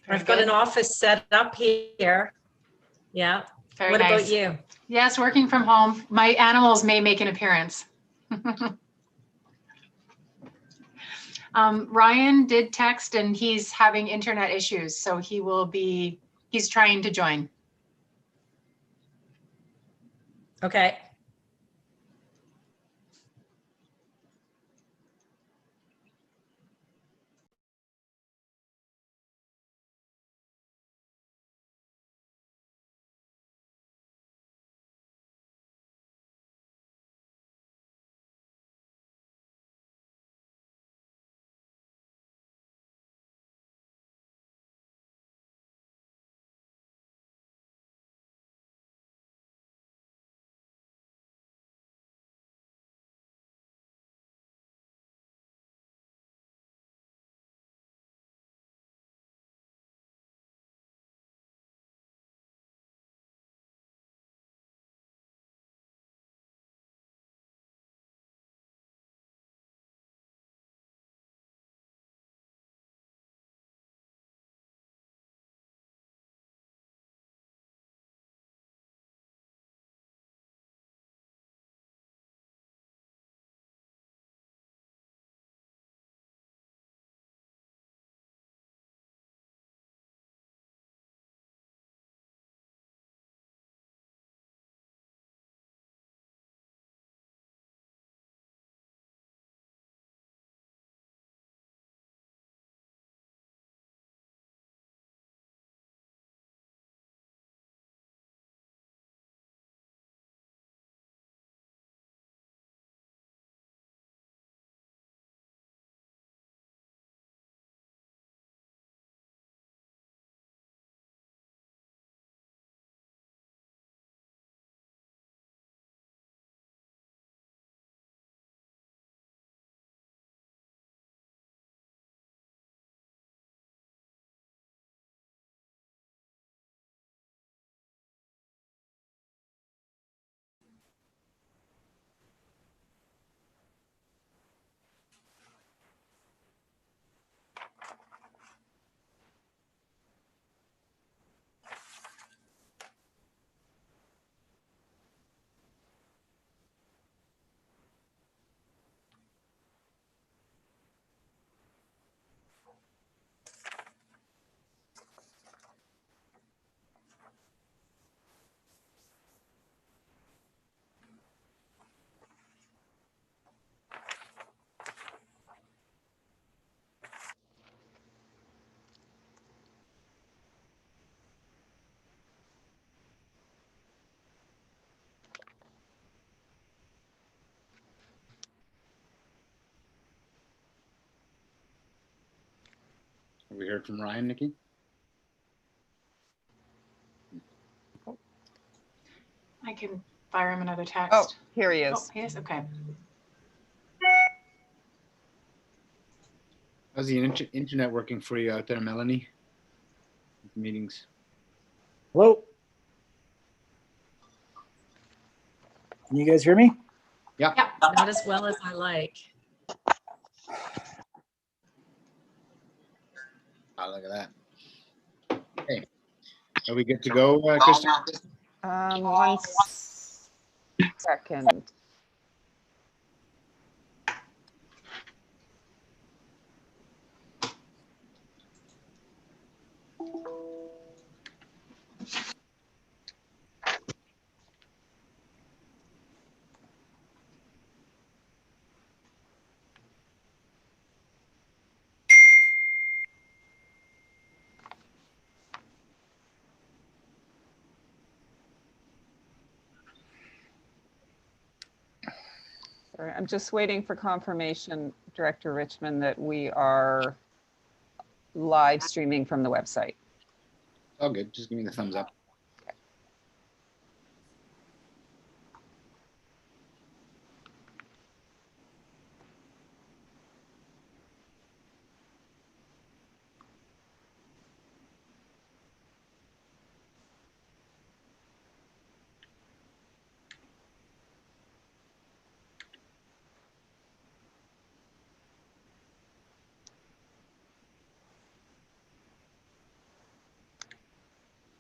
Very I've got good. an office set up here. Yeah. Very What nice. about you? Yes, working from home. My animals may make an appearance. Ryan did text and he's having internet issues, so he's trying to join. Okay. Have we heard from Ryan, Nikki? I can fire him another text. Oh, here he is. Oh, he is? Okay. How's the internet working for you out there, Melanie? Meetings. Hello? Can you guys hear me? Yeah. Yeah. Not as well as I like. Oh, look at that. Okay. Are we good to go, Kristen? 1 second. Sorry, I'm just waiting for confirmation, Director Richmond, that we are live streaming from the website. All good. Just give me the thumbs up.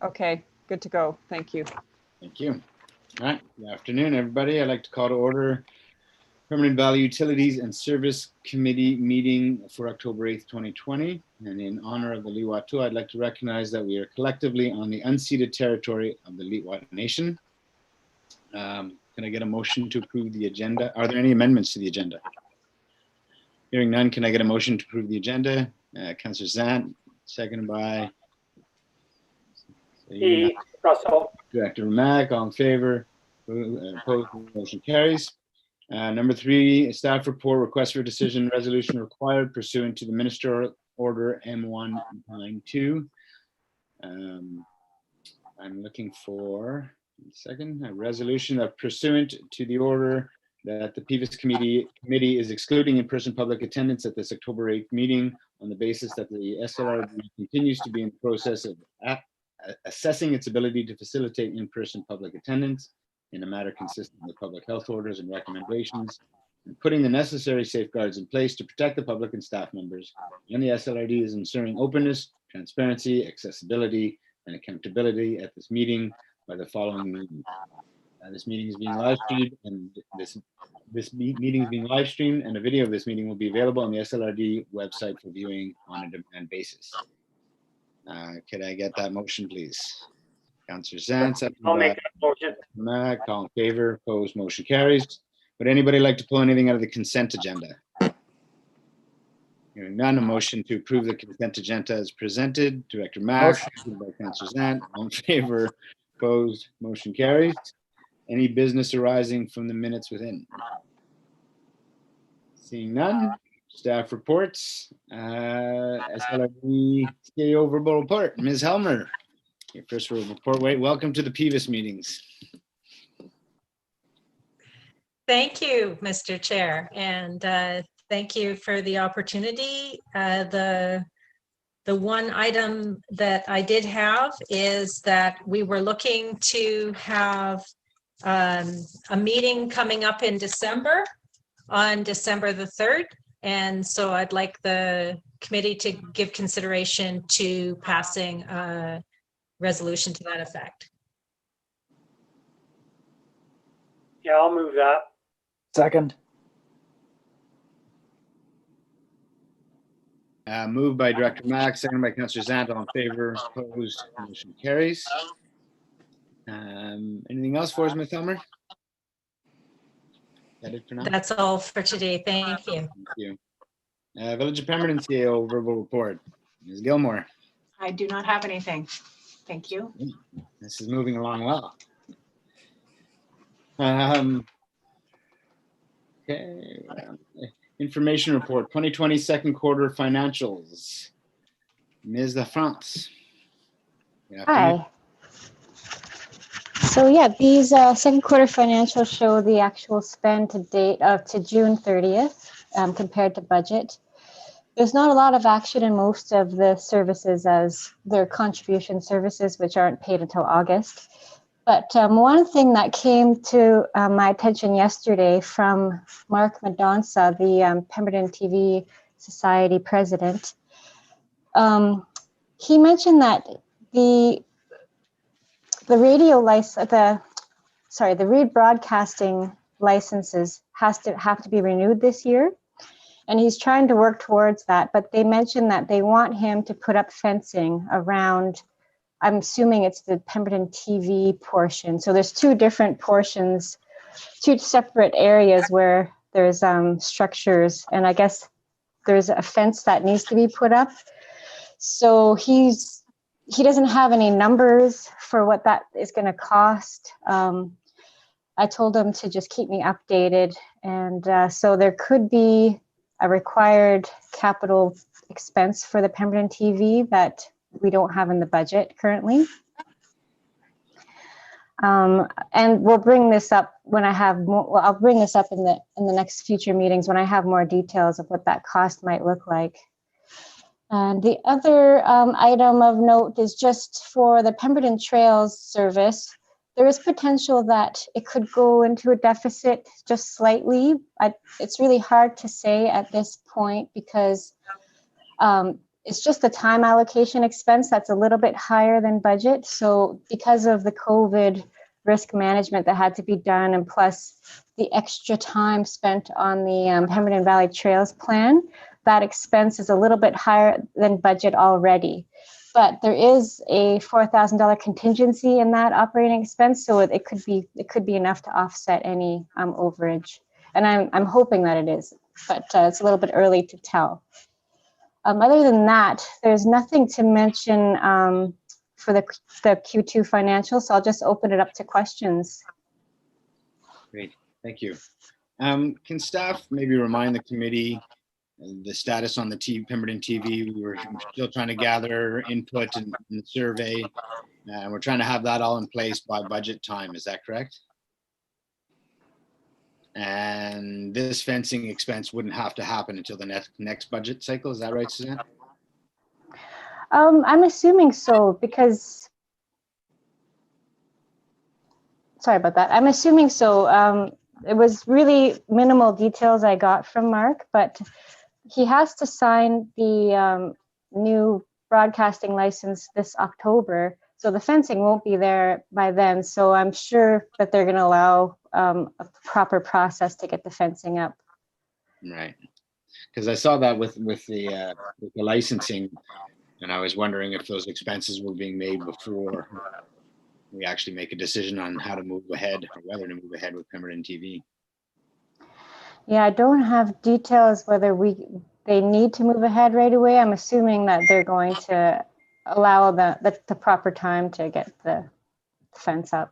Okay, good to go. Thank you. Thank you. All right, good afternoon, everybody. I'd like to call to order Permanent Valley Utilities and Service Committee meeting for October 8th, 2020. And in honor of the Lillooet, I'd like to recognize that we are collectively on the unceded territory of the Lillooet Nation. Can I get a motion to approve the agenda? Are there any amendments to the agenda? Hearing none, can I get a motion to approve the agenda? Councillor Zant, seconded by Russell. Director Mack, all in favor. Opposed, motion carries. Number 3, staff report, request for decision resolution required pursuant to the Ministerial Order M192. I'm looking for a resolution of pursuant to the order that the PVUS committee is excluding in-person public attendance at this October 8th meeting on the basis that the SLRB continues to be in the process of assessing its ability to facilitate in-person public attendance in a matter consistent with public health orders and recommendations, and putting the necessary safeguards in place to protect the public and staff members. And the SLRD is ensuring openness, transparency, accessibility, and accountability at this meeting by the following means. This meeting is being live streamed, and this meeting is being live streamed, and a video of this meeting will be available on the SLRD website for viewing on a demand basis. Could I get that motion, please? Councillor Zant, I'll make that motion. Mack, all in favor, opposed, motion carries. Would anybody like to pull anything out of the consent agenda? Hearing none, a motion to approve the consent agenda as presented. Director Mack, seconded by Councillor Zant, all in favor, opposed, motion carries. Any business arising from the minutes within? Seeing none, staff reports. SLRD CAO verbal report. Ms. Helmer, your first report. Welcome to the PVUS meetings. Thank you, Mr. Chair, and thank you for the opportunity. The one item that I did have is that we were looking to have a meeting coming up in December, on December the 3rd. And so I'd like the committee to give consideration to passing a resolution to that effect. Yeah, I'll move that. Second. Moved by Director Mack, seconded by Councillor Zant, all in favor, opposed, motion carries. Anything else for us, Ms. Helmer? That it for now? That's all for today. Thank you. Thank you. Village of Pemberton CAO verbal report. Ms. Gilmore. I do not have anything. Thank you. This is moving along well. Okay. Information report, 2020 second quarter financials. Ms. LaFrance. Hi. So yeah, these second quarter financials show the actual spend to date to June 30th compared to budget. There's not a lot of action in most of the services as their contribution services, which aren't paid until August. But one thing that came to my attention yesterday from Mark Madonsa, the Pemberton TV Society president, he mentioned that the radio license, the read broadcasting licenses have to be renewed this year, and he's trying to work towards that. But they mentioned that they want him to put up fencing around. I'm assuming it's the Pemberton TV portion. So there's two different portions, two separate areas where there's structures, and I guess there's a fence that needs to be put up. So he doesn't have any numbers for what that is going to cost. I told him to just keep me updated, and so there could be a required capital expense for the Pemberton TV that we don't have in the budget currently. And we'll bring this up when I have more. Well, I'll bring this up in the next future meetings when I have more details of what that cost might look like. And the other item of note is just for the Pemberton Trails service. There is potential that it could go into a deficit just slightly. It's really hard to say at this point because it's just the time allocation expense that's a little bit higher than budget. So because of the COVID risk management that had to be done, and plus the extra time spent on the Pemberton Valley Trails plan, that expense is a little bit higher than budget already. But there is a $4,000 contingency in that operating expense, so it could be enough to offset any overage. And I'm hoping that it is, but it's a little bit early to tell. Other than that, there's nothing to mention for the Q2 financials, so I'll just open it up to questions. Great, thank you. Can staff maybe remind the committee the status on the Pemberton TV? We're still trying to gather input in the survey, and we're trying to have that all in place by budget time. Is that correct? And this fencing expense wouldn't have to happen until the next budget cycle. Is that right, Suzanne? I'm assuming so, because, sorry about that. I'm assuming so. It was really minimal details I got from Mark, but he has to sign the new broadcasting license this October. So the fencing won't be there by then. So I'm sure that they're going to allow a proper process to get the fencing up. Right. Because I saw that with the licensing, and I was wondering if those expenses were being made before we actually make a decision on how to move ahead, or whether to move ahead with Pemberton TV. Yeah, I don't have details whether they need to move ahead right away. I'm assuming that they're going to allow the proper time to get the fence up.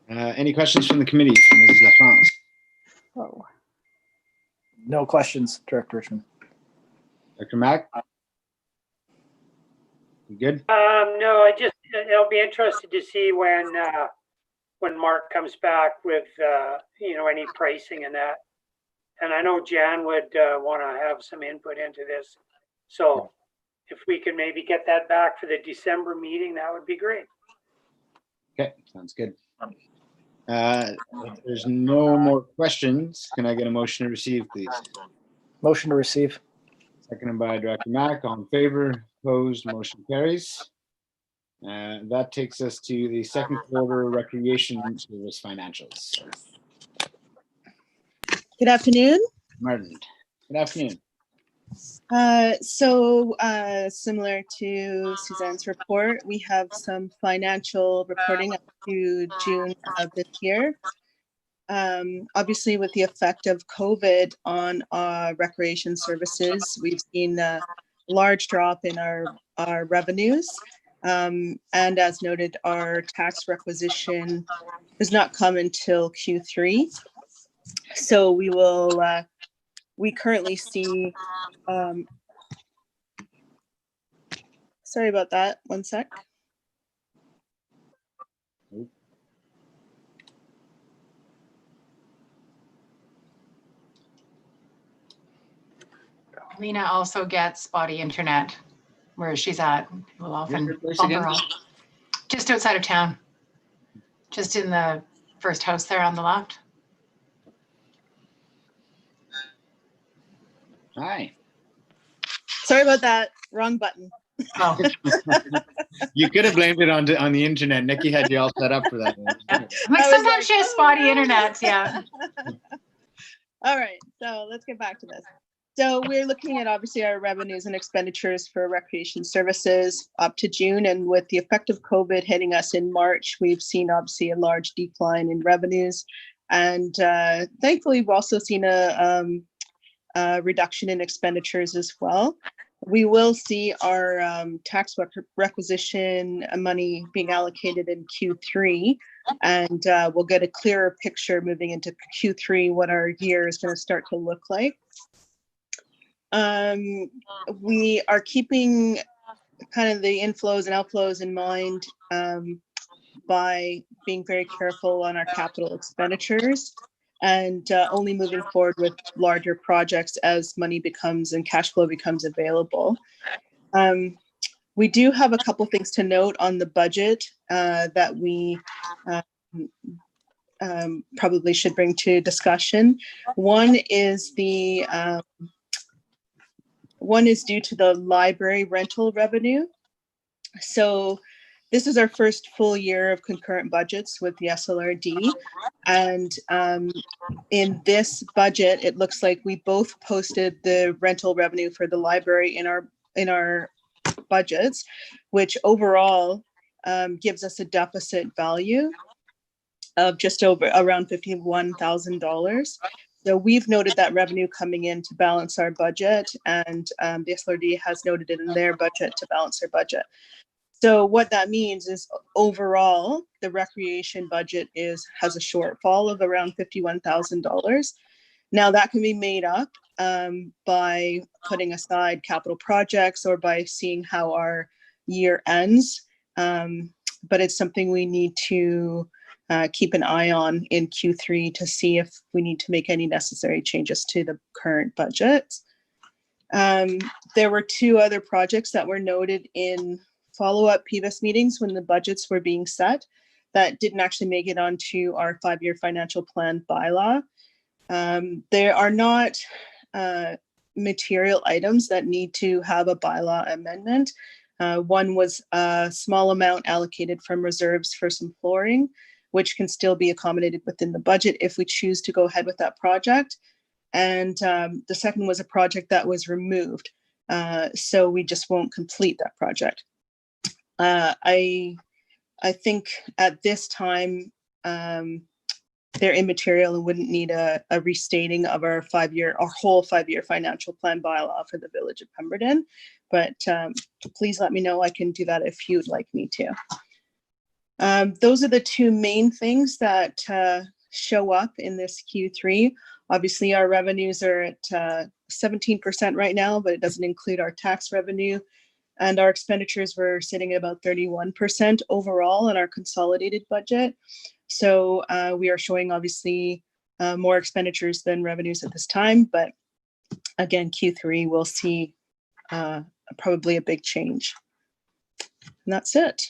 Any questions from the committee, Mrs. LaFrance? Whoa. No questions, Director Richmond. Dr. Mack? You good? No, I'll be interested to see when Mark comes back with, any pricing and that. And I know Jan would want to have some input into this. So if we can maybe get that back for the December meeting, that would be great. Okay, sounds good. If there's no more questions, can I get a motion to receive, please? Motion to receive. Seconded by Director Mack. All in favor? Opposed? Motion carries. That takes us to the second quarter recreation service financials. Good afternoon. Martin, good afternoon. Similar to Suzanne's report, we have some financial reporting up to June of this year. Obviously, with the effect of COVID on our recreation services, we've seen a large drop in our revenues. And as noted, our tax requisition does not come until Q3. So we currently see, sorry about that, one sec. Lena also gets spotty internet where she's at. We'll often Where's your place bump her again? up. Just outside of town. Just in the first house there on the left. Hi. Sorry about that, wrong button. Oh, You could have blamed it on the internet. Nikki had you all set up for that. like sometimes she has spotty internet. Yeah. All right, so let's get back to this. So we're looking at obviously our revenues and expenditures for recreation services up to June, and with the effect of COVID hitting us in March, we've seen obviously a large decline in revenues, and thankfully we've also seen a reduction in expenditures as well. We will see our tax requisition money being allocated in Q3, and we'll get a clearer picture moving into Q3 what our year is going to start to look like. We are keeping kind of the inflows and outflows in mind by being very careful on our capital expenditures, and only moving forward with larger projects as money becomes and cash flow becomes available. We do have a couple things to note on the budget that we probably should bring to discussion. One is the One is due to the library rental revenue. So this is our first full year of concurrent budgets with the SLRD. And in this budget, it looks like we both posted the rental revenue for the library in our budgets, which overall gives us a deficit value of just over around $51,000. So we've noted that revenue coming in to balance our budget, and the SLRD has noted it in their budget to balance their budget. So what that means is overall, the recreation budget has a shortfall of around $51,000. Now that can be made up by putting aside capital projects or by seeing how our year ends. But it's something we need to keep an eye on in Q3 to see if we need to make any necessary changes to the current budget. There were two other projects that were noted in follow-up PVUS meetings when the budgets were being set that didn't actually make it onto our 5-year financial plan bylaw. There are not material items that need to have a bylaw amendment. One was a small amount allocated from reserves for some flooring, which can still be accommodated within the budget if we choose to go ahead with that project. And the second was a project that was removed. So we just won't complete that project. I think at this time, they're immaterial and wouldn't need a restating of our whole 5-year financial plan bylaw for the Village of Pemberton. But please let me know. I can do that if you'd like me to. Those are the two main things that show up in this Q3. Obviously, our revenues are at 17% right now, but it doesn't include our tax revenue. And our expenditures were sitting at about 31% overall in our consolidated budget. So we are showing obviously more expenditures than revenues at this time. But again, Q3 we'll see probably a big change. And that's it.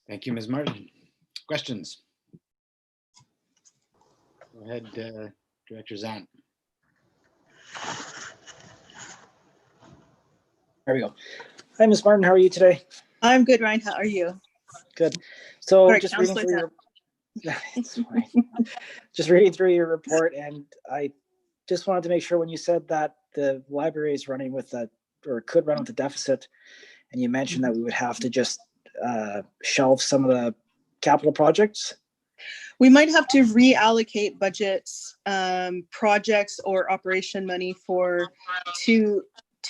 Thank you, Ms. Martin. Questions? Go ahead, Director Zahn. There we go. Hi, Ms. Martin. How are you today? I'm good, Ryan. How are you? Good. So Sorry, just reading Councillor through it's fine. Just reading through your report, and I just wanted to make sure when you said that the library is running with that, or could run with a deficit, and you mentioned that we would have to just shelve some of the capital projects. We might have to reallocate budgets, projects or operation money to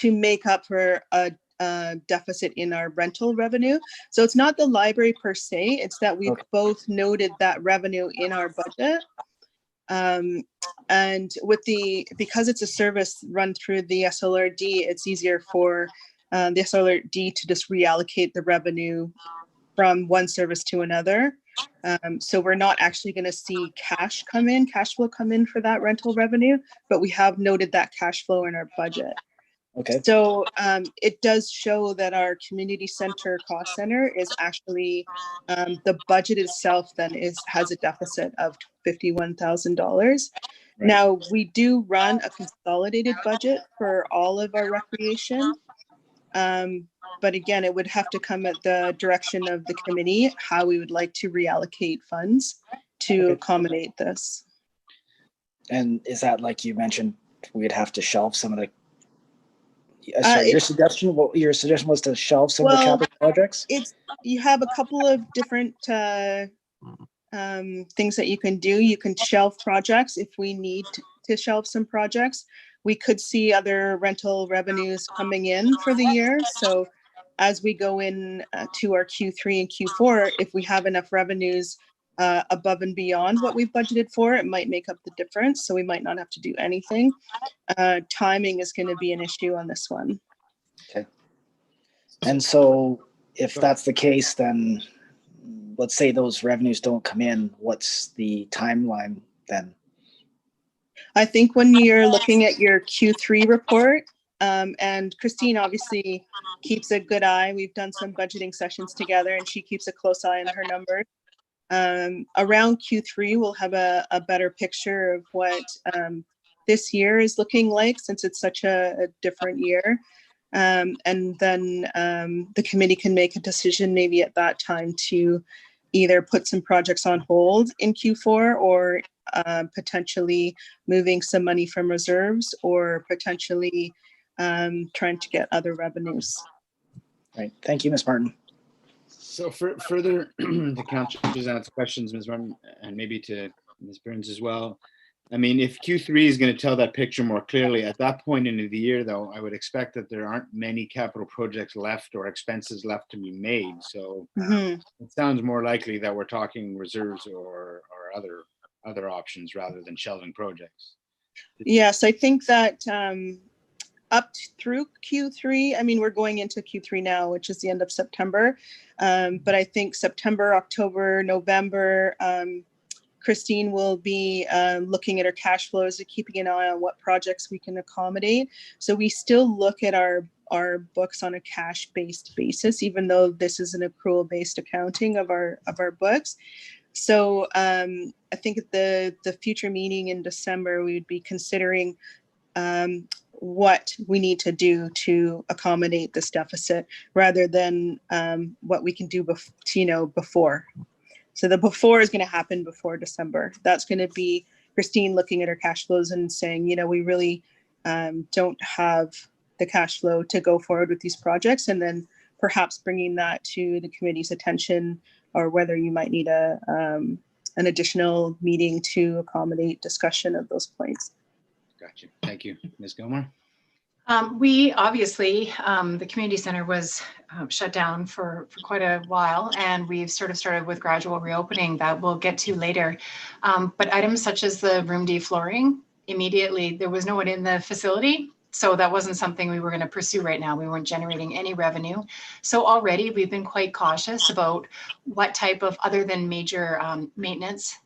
make up for a deficit in our rental revenue. So it's not the library per se, it's that we've both noted that revenue in our budget. And because it's a service run through the SLRD, it's easier for the SLRD to just reallocate the revenue from one service to another. So we're not actually going to see cash flow come in for that rental revenue, but we have noted that cash flow in our budget. Okay. So it does show that our community center cost center is actually the budget itself then has a deficit of $51,000. Right. Now we do run a consolidated budget for all of our recreation. But again, it would have to come at the direction of the committee, how we would like to reallocate funds to accommodate this. And is that, like you mentioned, we'd have to shelve some of the sorry, your suggestion was to shelve some of the capital projects? You have a couple of different things that you can do. You can shelve projects if we need to shelve some projects. We could see other rental revenues coming in for the year. So as we go in to our Q3 and Q4, if we have enough revenues above and beyond what we've budgeted for, it might make up the difference. So we might not have to do anything. Timing is going to be an issue on this one. Okay. And so if that's the case, then let's say those revenues don't come in, what's the timeline then? I think when you're looking at your Q3 report, and Christine obviously keeps a good eye. We've done some budgeting sessions together and she keeps a close eye on her numbers. Around Q3, we'll have a better picture of what the this year is looking like, since it's such a different year. And then the committee can make a decision maybe at that time to either put some projects on hold in Q4 or potentially moving some money from reserves or potentially trying to get other revenues. Right. Thank you, Ms. Martin. So further to Councillor Gisan's questions, Ms. Martin, and maybe to Ms. Burns as well. I mean, if Q3 is going to tell that picture more clearly, at that point in the year, though, I would expect that there aren't many capital projects left or expenses left to be made. So it sounds more likely that we're talking reserves or other options rather than shelving projects. Yes, I think that through Q3, I mean, we're going into Q3 now, which is the end of September. But I think September, October, November, Christine will be looking at her cash flows and keeping an eye on what projects we can accommodate. So we still look at our books on a cash-based basis, even though this is an accrual-based accounting of our books. So I think at the future meeting in December, we would be considering what we need to do to accommodate this deficit rather than what we can do before. So the before is going to happen before December. That's going to be Christine looking at her cash flows and saying, we really don't have the cash flow to go forward with these projects, and then perhaps bringing that to the committee's attention, or whether you might need an additional meeting to accommodate discussion of those points. Gotcha. Thank you. Ms. Gilmore? We obviously, the community center was shut down for quite a while, and we've sort of started with gradual reopening that we'll get to later. But items such as the room deflooring, immediately there was no one in the facility. So that wasn't something we were going to pursue right now. We weren't generating any revenue. So already we've been quite cautious about what type of, other than major maintenance,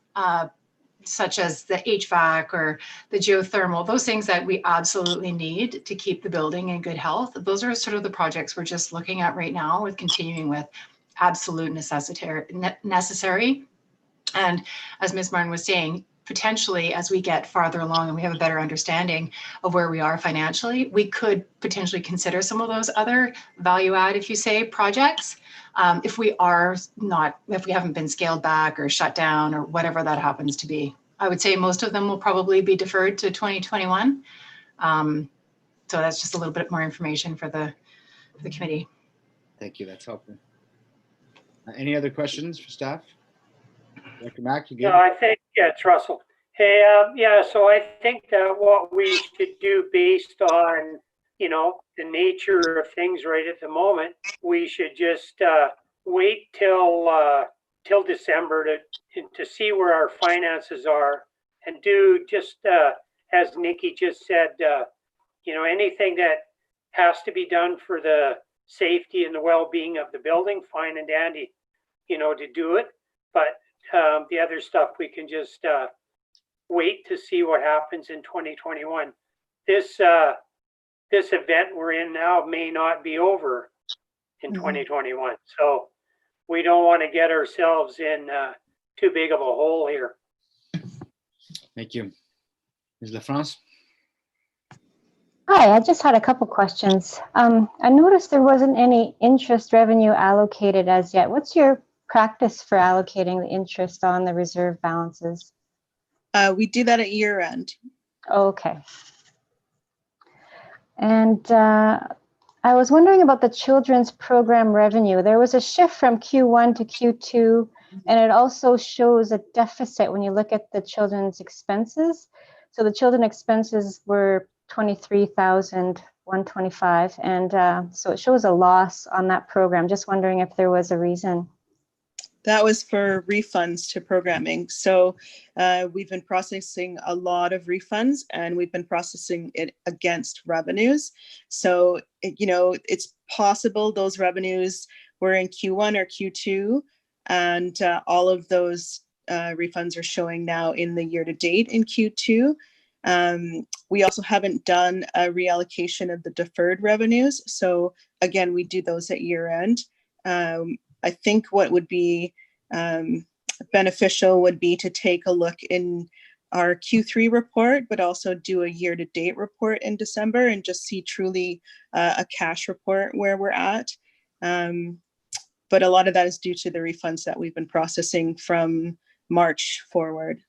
such as the HVAC or the geothermal, those things that we absolutely need to keep the building in good health. Those are sort of the projects we're just looking at right now, with continuing with absolute necessary. And as Ms. Martin was saying, potentially as we get farther along and we have a better understanding of where we are financially, we could potentially consider some of those other value add, if you say, projects. If we haven't been scaled back or shut down or whatever that happens to be. I would say most of them will probably be deferred to 2021. So that's just a little bit more information for the committee. Thank you. That's helpful. Any other questions for staff? Dr. Mack, you good? No, I think, yeah, it's Russell. Hey, so I think that what we should do based on, the nature of things right at the moment, we should just wait till December to see where our finances are, and do just as Nikki just said, anything that has to be done for the safety and the well-being of the building, fine and dandy, to do it. But the other stuff we can just wait to see what happens in 2021. This event we're in now may not be over in 2021. So we don't want to get ourselves in too big of a hole here. Thank you. Ms. LaFrance? Hi, I just had a couple questions. I noticed there wasn't any interest revenue allocated as yet. What's your practice for allocating the interest on the reserve balances? We do that at year end. Okay. And I was wondering about the children's program revenue. There was a shift from Q1 to Q2, and it also shows a deficit when you look at the children's expenses. So the children expenses were $23,125, and so it shows a loss on that program. Just wondering if there was a reason. That was for refunds to programming. So we've been processing a lot of refunds, and we've been processing it against revenues. So, it's possible those revenues were in Q1 or Q2, and all of those refunds are showing now in the year to date in Q2. We also haven't done a reallocation of the deferred revenues. So again, we do those at year end. I think what would be beneficial would be to take a look in our Q3 report, but also do a year-to-date report in December and just see truly a cash report where we're at. But a lot of that is due to the refunds that we've been processing from March forward.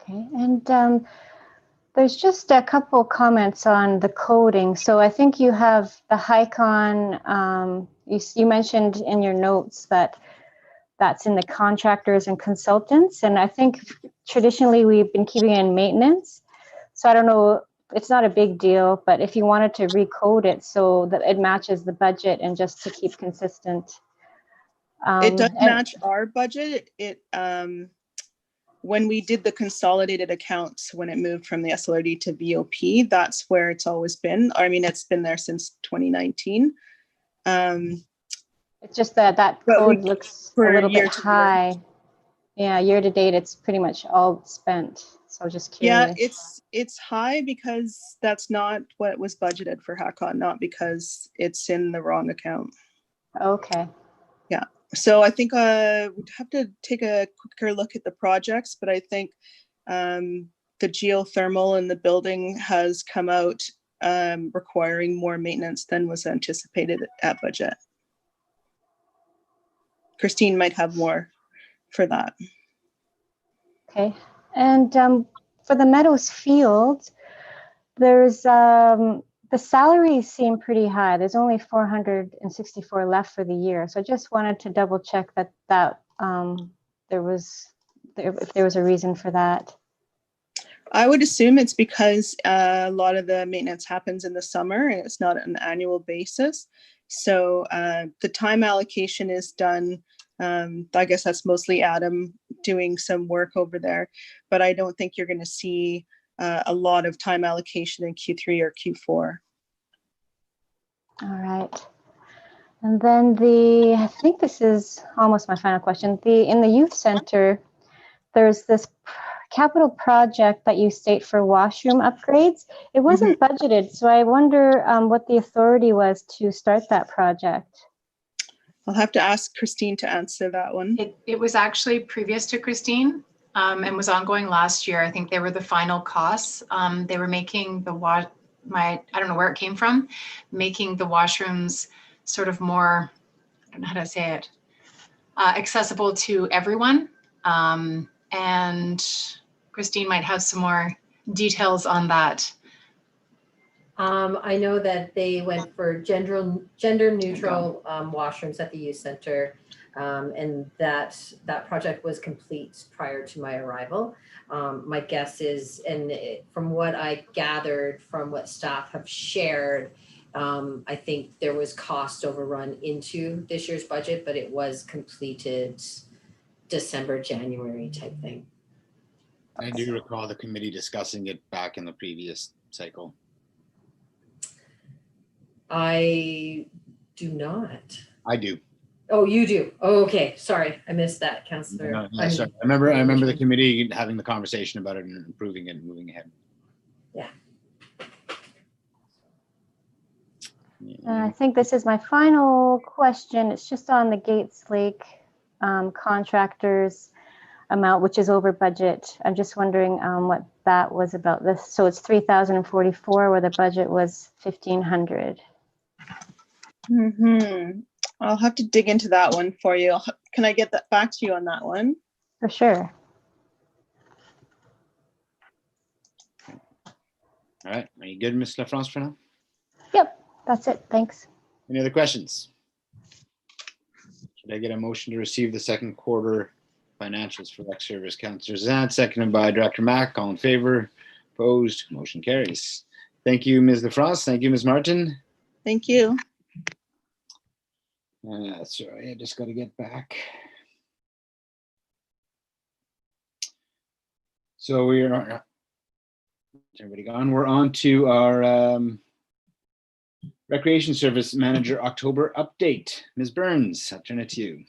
Okay, and there's just a couple comments on the coding. So I think you have the HICON, you mentioned in your notes that that's in the contractors and consultants. And I think traditionally we've been keeping it in maintenance. So I don't know, it's not a big deal, but if you wanted to recode it so that it matches the budget and just to keep consistent. It does match our budget. When we did the consolidated accounts, when it moved from the SLRD to VOP, that's where it's always been. I mean, it's been there since 2019. It's just that code looks a little bit high. Yeah, year to date, it's pretty much all spent. So just curious. Yeah, it's high because that's not what was budgeted for HACON, not because it's in the wrong account. Okay. Yeah. So I think we'd have to take a quicker look at the projects, but I think the geothermal in the building has come out requiring more maintenance than was anticipated at budget. Christine might have more for that. Okay. And for the Meadows Field, there's the salaries seem pretty high. There's only 464 left for the year. So I just wanted to double check that if there was a reason for that. I would assume it's because a lot of the maintenance happens in the summer and it's not an annual basis. So the time allocation is done. I guess that's mostly Adam doing some work over there, but I don't think you're going to see a lot of time allocation in Q3 or Q4. All right. And then I think this is almost my final question. In the youth center, there's this capital project that you state for washroom upgrades. It wasn't budgeted, so I wonder what the authority was to start that project. I'll have to ask Christine to answer that one. It was actually previous to Christine and was ongoing last year. I think they were the final costs. They were making I don't know where it came from, making the washrooms sort of more, I don't know how to say it, accessible to everyone. And Christine might have some more details on that. I know that they went for gender neutral washrooms at the youth center, and that project was complete prior to my arrival. My guess is, and from what I gathered from what staff have shared, I think there was cost overrun into this year's budget, but it was completed December, January type thing. I do recall the committee discussing it back in the previous cycle. I do not. I do. Oh, you do. Oh, okay. Sorry, I missed that, Councillor. No, sorry. I remember the committee having the conversation about it and improving it and moving ahead. Yeah. I think this is my final question. It's just on the Gates Lake contractors amount, which is over budget. I'm just wondering what that was about. This. So it's 3,044 where the budget was 1,500. I'll have to dig into that one for you. Can I get that back to you on that one? For sure. All right. Are you good, Ms. LaFrance, for now? Yep, that's it. Thanks. Any other questions? Should I get a motion to receive the second quarter financials for Rec Service? Councillor Zant, seconded by Director Mack. All in favor? Opposed? Motion carries. Thank you, Ms. LaFrance. Thank you, Ms. Martin. Thank you. Sorry, I just got to get back. So we are, everybody gone? We're on to our Recreation Service Manager October update. Ms. Burns, I'll turn it to you.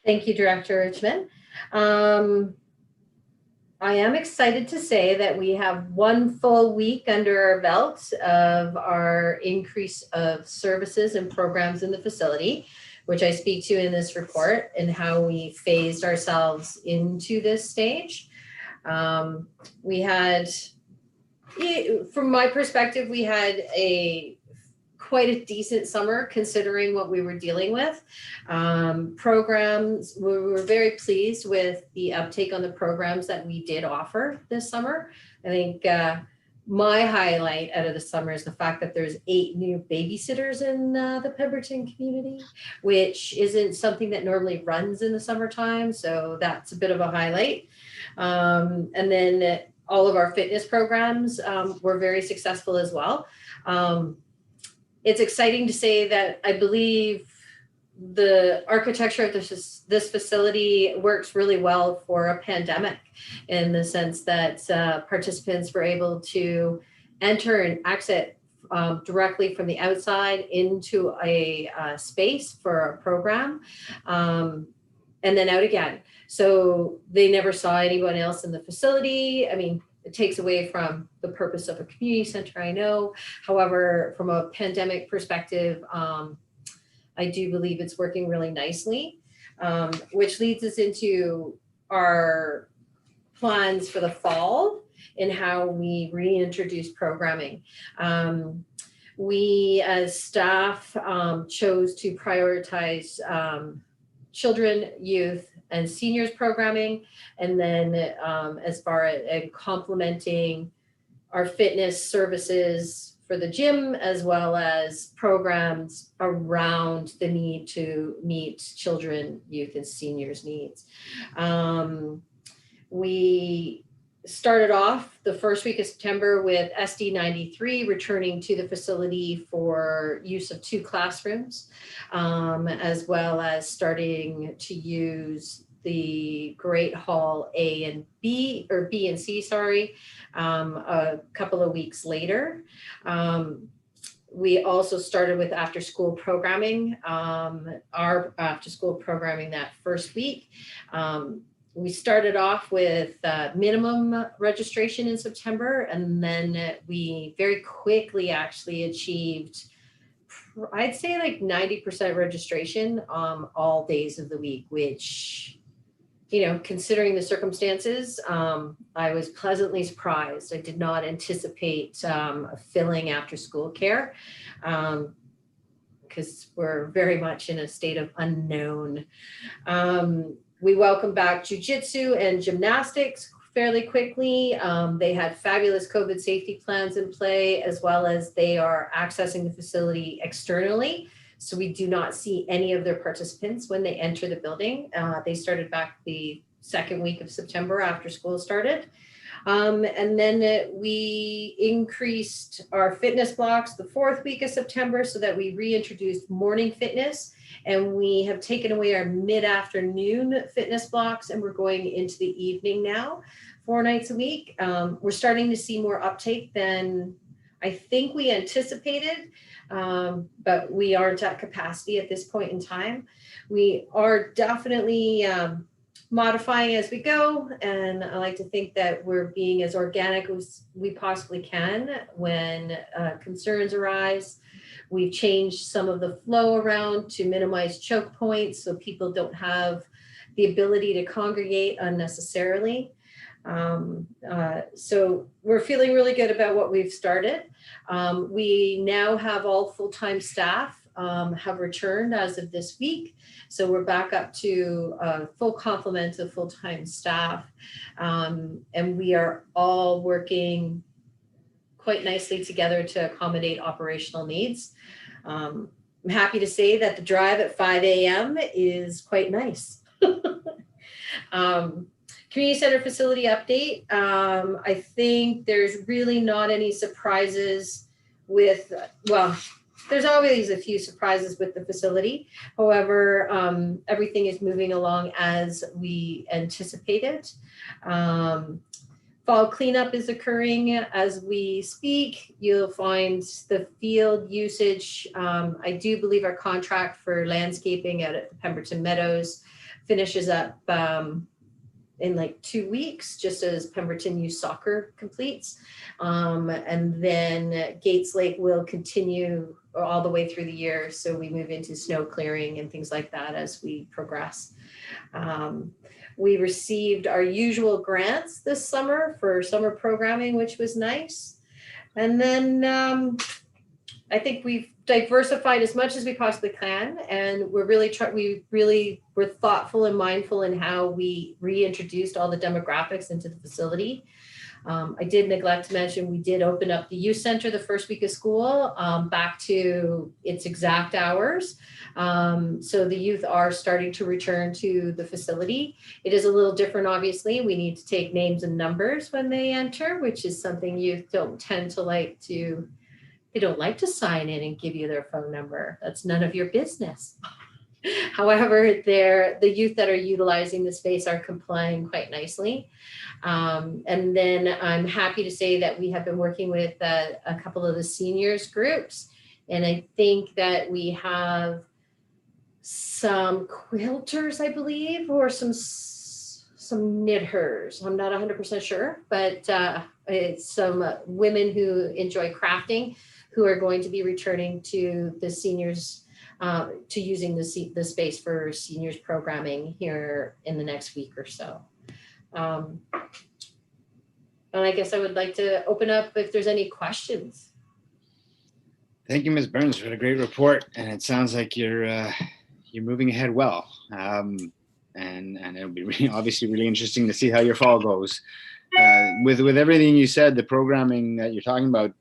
Thank you, Director Richmond. I am excited to say that we have one full week under our belt of our increase of services and programs in the facility. which I speak to in this report, and how we phased ourselves into this stage. We had, from my perspective, we had quite a decent summer considering what we were dealing with. Programs, we were very pleased with the uptake on the programs that we did offer this summer. I think my highlight out of the summer is the fact that there's 8 new babysitters in the Pemberton community, which isn't something that normally runs in the summertime. So that's a bit of a highlight. And then all of our fitness programs were very successful as well. It's exciting to say that I believe the architecture of this facility works really well for a pandemic, in the sense that participants were able to enter and exit directly from the outside into a space for a program, and then out again. So they never saw anyone else in the facility. I mean, it takes away from the purpose of a community center, I know. However, from a pandemic perspective, I do believe it's working really nicely, which leads us into our plans for the fall and how we reintroduce programming. We as staff chose to prioritize children, youth, and seniors programming, and then as far as complementing our fitness services for the gym, as well as programs around the need to meet children, youth, and seniors' needs. We started off the first week of September with SD 93 returning to the facility for use of 2 classrooms, as well as starting to use the Great Hall A and B, or B and C, sorry, a couple of weeks later. We also started with after-school programming, our after-school programming that first week. We started off with minimum registration in September, and then we very quickly actually achieved, I'd say like 90% registration all days of the week, which, you know, considering the circumstances, I was pleasantly surprised. I did not anticipate filling after school care, because we're very much in a state of unknown. We welcomed back jiu-jitsu and gymnastics fairly quickly. They had fabulous COVID safety plans in play, as well as they are accessing the facility externally. So we do not see any of their participants when they enter the building. They started back the second week of September after school started. And then we increased our fitness blocks the 4th week of September so that we reintroduced morning fitness. And we have taken away our mid-afternoon fitness blocks, and we're going into the evening now, 4 nights a week. We're starting to see more uptake than I think we anticipated, but we aren't at capacity at this point in time. We are definitely modifying as we go, and I like to think that we're being as organic as we possibly can when concerns arise. We've changed some of the flow around to minimize choke points so people don't have the ability to congregate unnecessarily. So we're feeling really good about what we've started. We now have all full-time staff have returned as of this week. So we're back up to a full complement of full-time staff. And we are all working quite nicely together to accommodate operational needs. I'm happy to say that the drive at 5 a.m. is quite nice. Community center facility update. I think there's really not any surprises with, well, there's always a few surprises with the facility. However, everything is moving along as we anticipated. Fall cleanup is occurring as we speak. You'll find the field usage. I do believe our contract for landscaping out at the Pemberton Meadows finishes up in like 2 weeks, just as Pemberton Youth Soccer completes. And then Gates Lake will continue all the way through the year. So we move into snow clearing and things like that as we progress. We received our usual grants this summer for summer programming, which was nice. And then I think we've diversified as much as we possibly can, and we're we're thoughtful and mindful in how we reintroduced all the demographics into the facility. I did neglect to mention we did open up the youth center the first week of school back to its exact hours. So the youth are starting to return to the facility. It is a little different, obviously. We need to take names and numbers when they enter, which is something youth don't tend to like to. They don't like to sign in and give you their phone number. That's none of your business. However, the youth that are utilizing the space are complying quite nicely. And then I'm happy to say that we have been working with a couple of the seniors groups. And I think that we have some quilters, I believe, or some knitters. I'm not 100% sure, but it's some women who enjoy crafting who are going to be returning to the seniors, to using the space for seniors programming here in the next week or so. And I guess I would like to open up if there's any questions. Thank you, Ms. Burns, for a great report. And it sounds like you're moving ahead well. And it'll be obviously really interesting to see how your fall goes. With everything you said, the programming that you're talking about,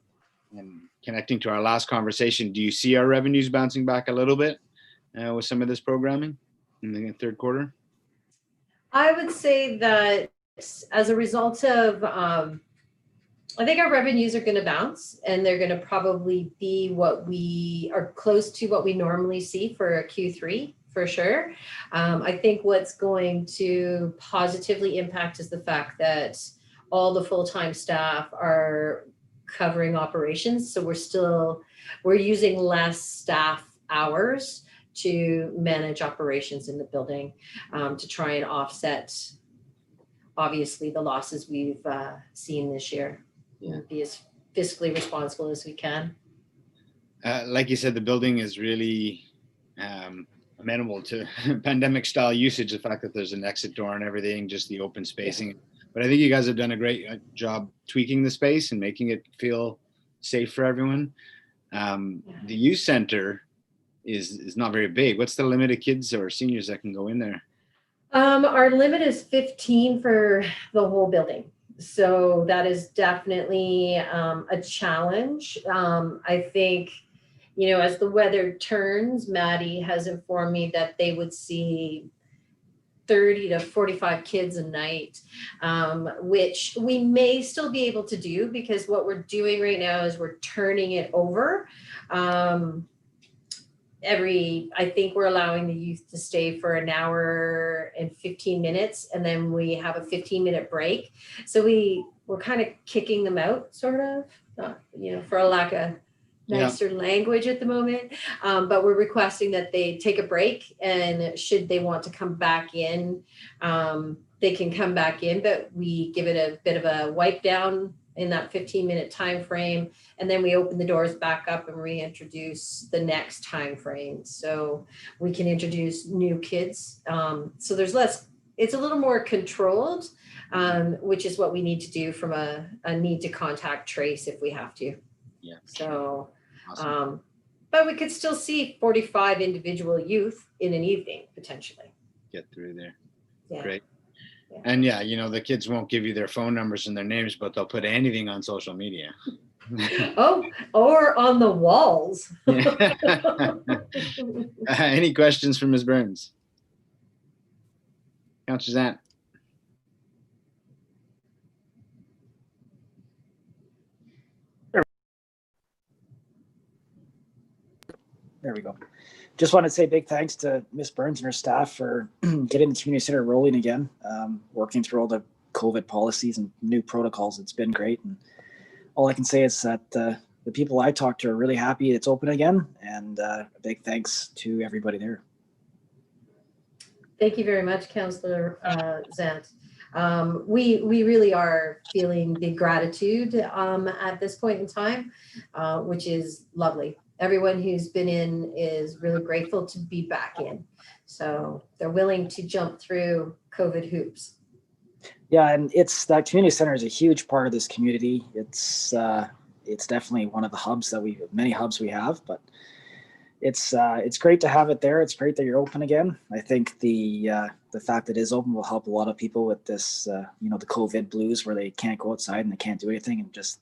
and connecting to our last conversation, do you see our revenues bouncing back a little bit with some of this programming in the third quarter? I would say that as a result of, I think our revenues are going to bounce, and they're going to probably be what we are close to what we normally see for a Q3 for sure. I think what's going to positively impact is the fact that all the full-time staff are covering operations. So we're using less staff hours to manage operations in the building, to try and offset, obviously, the losses we've seen this year. And be as fiscally responsible as we can. Like you said, the building is really amenable to pandemic style usage, the fact that there's an exit door and everything, just the open spacing. Yeah. But I think you guys have done a great job tweaking the space and making it feel safe for everyone. The youth center is not very big. What's the limit of kids or seniors that can go in there? Our limit is 15 for the whole building. So that is definitely a challenge. I think, as the weather turns, Maddie has informed me that they would see 30 to 45 kids a night, which we may still be able to do, because what we're doing right now is we're turning it over. I think we're allowing the youth to stay for an hour and 15 minutes, and then we have a 15-minute break. So we're kind of kicking them out, sort of, for a lack of nicer language at the moment. But we're requesting that they take a break, and should they want to come back in, they can come back in, but we give it a bit of a wipe down in that 15-minute time frame, and then we open the doors back up and reintroduce the next time frame, so we can introduce new kids. So there's less, it's a little more controlled, which is what we need to do from a need to contact trace if we have to. Yeah. So, awesome. But we could still see 45 individual youth in an evening potentially. Get through there. Yeah. Great. Yeah. And the kids won't give you their phone numbers and their names, but they'll put anything on social media. Oh, or on the walls. Any questions for Ms. Burns? Councillor Zant. There we go. Just want to say big thanks to Ms. Burns and her staff for getting the community center rolling again, working through all the COVID policies and new protocols. It's been great. And all I can say is that the people I talked to are really happy it's open again. And a big thanks to everybody there. Thank you very much, Councillor Zant. we really are feeling the gratitude at this point in time, which is lovely. Everyone who's been in is really grateful to be back in. So they're willing to jump through COVID hoops. Yeah, and it's that community center is a huge part of this community. It's definitely one of the hubs that many hubs we have, but it's great to have it there. It's great that you're open again. I think the fact that it is open will help a lot of people with this, the COVID blues where they can't go outside and they can't do anything, and just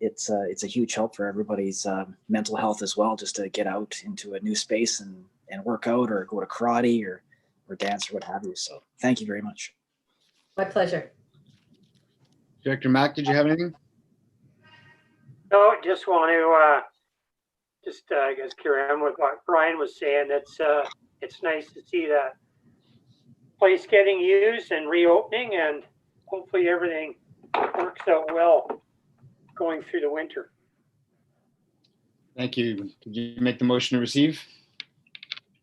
it's a huge help for everybody's mental health as well, just to get out into a new space and work out or go to karate or dance or what have you. So thank you very much. My pleasure. Director Mack, did you have anything? No, just want to I guess carry on with what Brian was saying. It's nice to see that place getting used and reopening, and hopefully everything works out well going through the winter. Thank you. Did you make the motion to receive?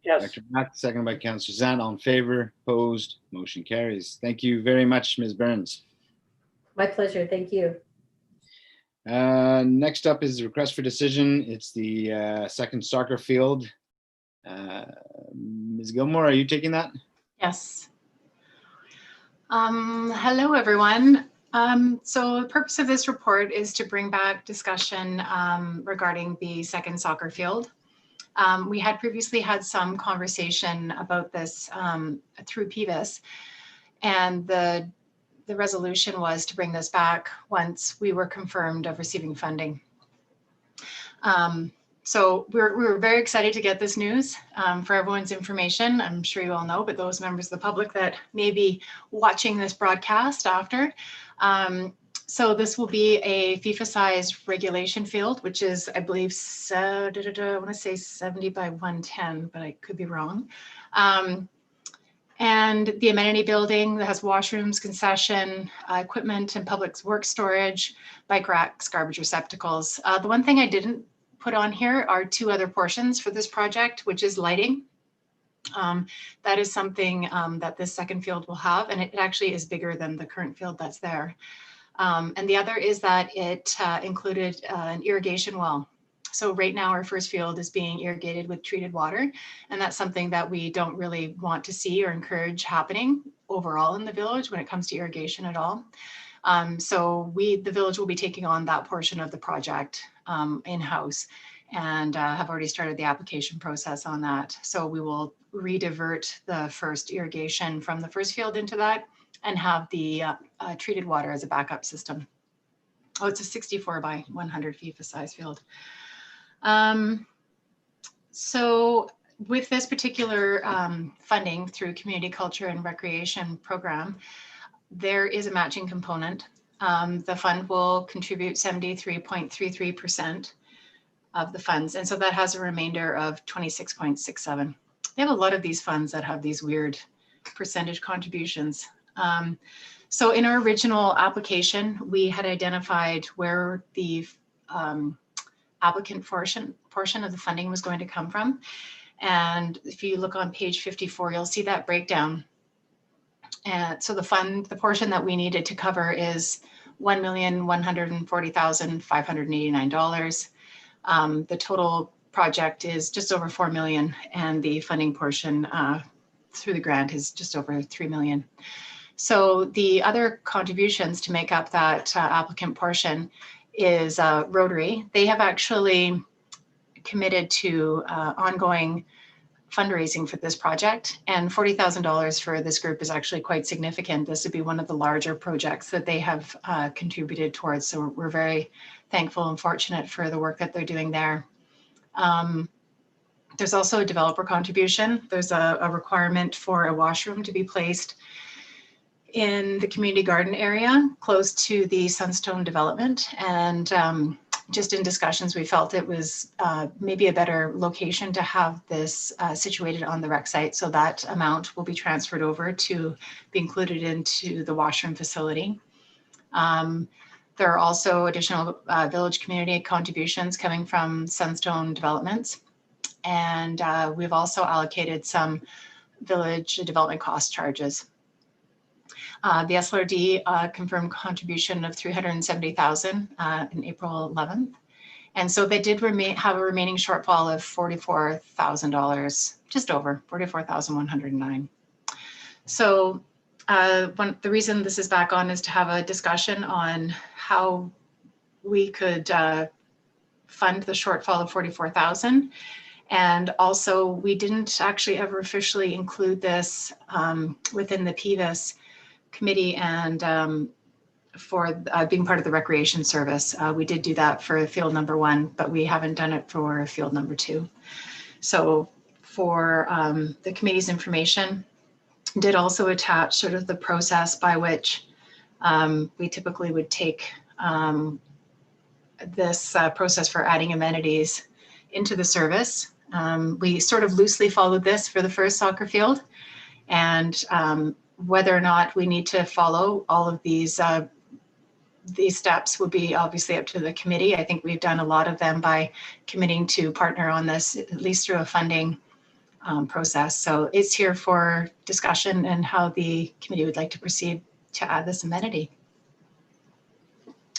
Yes. Director Mack, seconded by Councillor Zant. All in favor? Opposed? Motion carries. Thank you very much, Ms. Burns. My pleasure. Thank you. Next up is the request for decision. It's the second soccer field. Ms. Gilmore, are you taking that? Yes. Hello, everyone. So the purpose of this report is to bring back discussion regarding the second soccer field. We had previously had some conversation about this through PVUS, and the resolution was to bring this back once we were confirmed of receiving funding. So we were very excited to get this news. For everyone's information, I'm sure you all know, but those members of the public that may be watching this broadcast after. So this will be a FIFA-sized regulation field, which is, I believe, I want to say 70 by 110, but I could be wrong. And the amenity building that has washrooms, concession, equipment and public work storage, bike racks, garbage receptacles. The one thing I didn't put on here are two other portions for this project, which is lighting. That is something that this second field will have, and it actually is bigger than the current field that's there. And the other is that it included an irrigation well. So right now our first field is being irrigated with treated water, and that's something that we don't really want to see or encourage happening overall in the village when it comes to irrigation at all. So the village will be taking on that portion of the project in-house, and have already started the application process on that. So we will redivert the first irrigation from the first field into that and have the treated water as a backup system. Oh, it's a 64 by 100 FIFA size field. So with this particular funding through Community Culture and Recreation Program, there is a matching component. The fund will contribute 73.33% of the funds. And so that has a remainder of 26.67. They have a lot of these funds that have these weird percentage contributions. So in our original application, we had identified where the applicant portion of the funding was going to come from. And if you look on page 54, you'll see that breakdown. And so the portion that we needed to cover is $1,140,589. The total project is just over 4 million, and the funding portion through the grant is just over 3 million. So the other contributions to make up that applicant portion is Rotary. They have actually committed to ongoing fundraising for this project, and $40,000 for this group is actually quite significant. This would be one of the larger projects that they have contributed towards. So we're very thankful and fortunate for the work that they're doing there. There's also a developer contribution. There's a requirement for a washroom to be placed in the community garden area close to the Sunstone development. And just in discussions, we felt it was maybe a better location to have this situated on the rec site. So that amount will be transferred over to be included into the washroom facility. There are also additional village community contributions coming from Sunstone developments. And we've also allocated some village development cost charges. The SLRD confirmed contribution of 370,000 in April 11th. And so they did have a remaining shortfall of $44,000, just over $44,109. So the reason this is back on is to have a discussion on how we could fund the shortfall of 44,000. And also we didn't actually ever officially include this within the PVUS committee and for being part of the recreation service. We did do that for field number 1, but we haven't done it for field number 2. So for the committee's information, did also attach sort of the process by which we typically would take this process for adding amenities into the service. We sort of loosely followed this for the first soccer field, and whether or not we need to follow all of these steps would be obviously up to the committee. I think we've done a lot of them by committing to partner on this, at least through a funding process. So it's here for discussion and how the committee would like to proceed to add this amenity.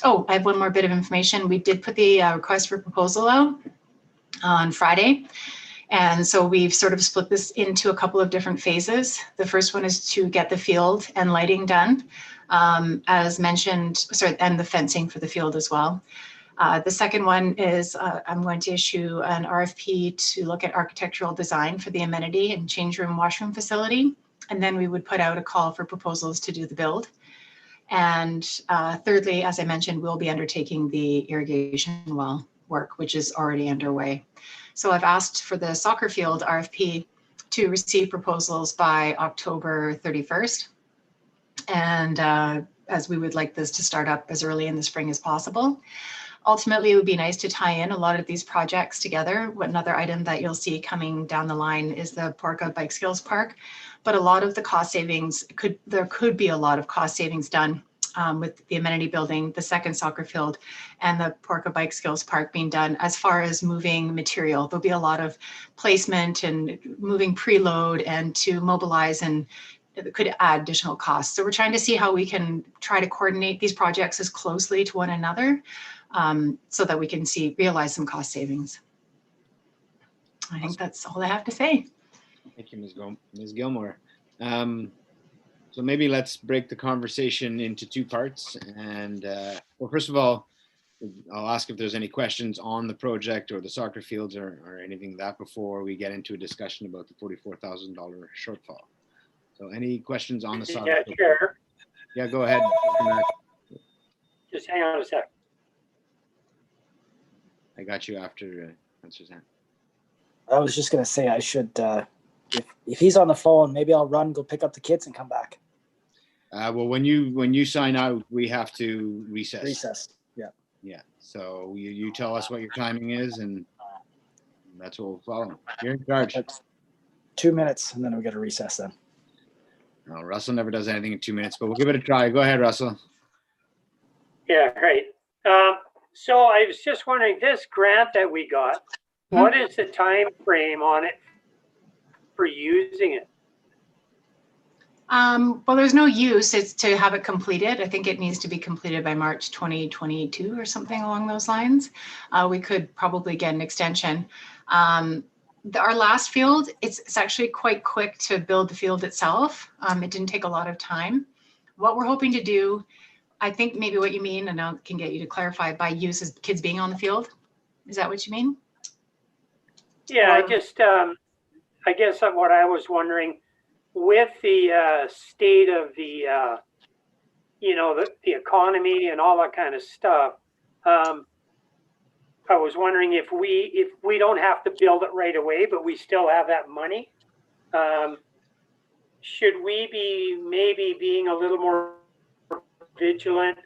Oh, I have one more bit of information. We did put the request for proposal out on Friday. And so we've sort of split this into a couple of different phases. The first one is to get the field and lighting done, as mentioned, and the fencing for the field as well. The second one is I'm going to issue an RFP to look at architectural design for the amenity and change room washroom facility. And then we would put out a call for proposals to do the build. And thirdly, as I mentioned, we'll be undertaking the irrigation well work, which is already underway. So I've asked for the soccer field RFP to receive proposals by October 31st. And as we would like this to start up as early in the spring as possible. Ultimately, it would be nice to tie in a lot of these projects together. Another item that you'll see coming down the line is the Porca Bike Skills Park. But a lot of the cost savings, there could be a lot of cost savings done with the amenity building, the second soccer field, and the Porca Bike Skills Park being done as far as moving material. There'll be a lot of placement and moving preload and to mobilize, and it could add additional costs. So we're trying to see how we can try to coordinate these projects as closely to one another so that we can realize some cost savings. I think that's all I have to say. Thank you, Ms. Gilmore. So maybe let's break the conversation into 2 parts. And well, first of all, I'll ask if there's any questions on the project or the soccer fields or anything like that before we get into a discussion about the $44,000 shortfall. So any questions on the soccer field? Chair. Yeah, go ahead. Just hang on a sec. I got you after Suzanne. I was just going to say I should, if he's on the phone, maybe I'll run, go pick up the kids and come back. Well, when you sign out, we have to recess. Recess, yeah. Yeah, so you tell us what your timing is and that's what we'll follow. You're in charge. That's 2 minutes and then we get a recess then. No, Russell never does anything in 2 minutes, but we'll give it a try. Go ahead, Russell. Yeah, great. So I was just wondering, this grant that we got, what is the time frame on it for using it? Well, there's no use. It's to have it completed. I think it needs to be completed by March 2022 or something along those lines. We could probably get an extension. Our last field, it's actually quite quick to build the field itself. It didn't take a lot of time. What we're hoping to do, I think maybe what you mean, and I can get you to clarify, by use is kids being on the field. Is that what you mean? Yeah, I just, I guess what I was wondering, with the state of the, the economy and all that kind of stuff, I was wondering if we don't have to build it right away, but we still have that money, should we be maybe being a little more vigilant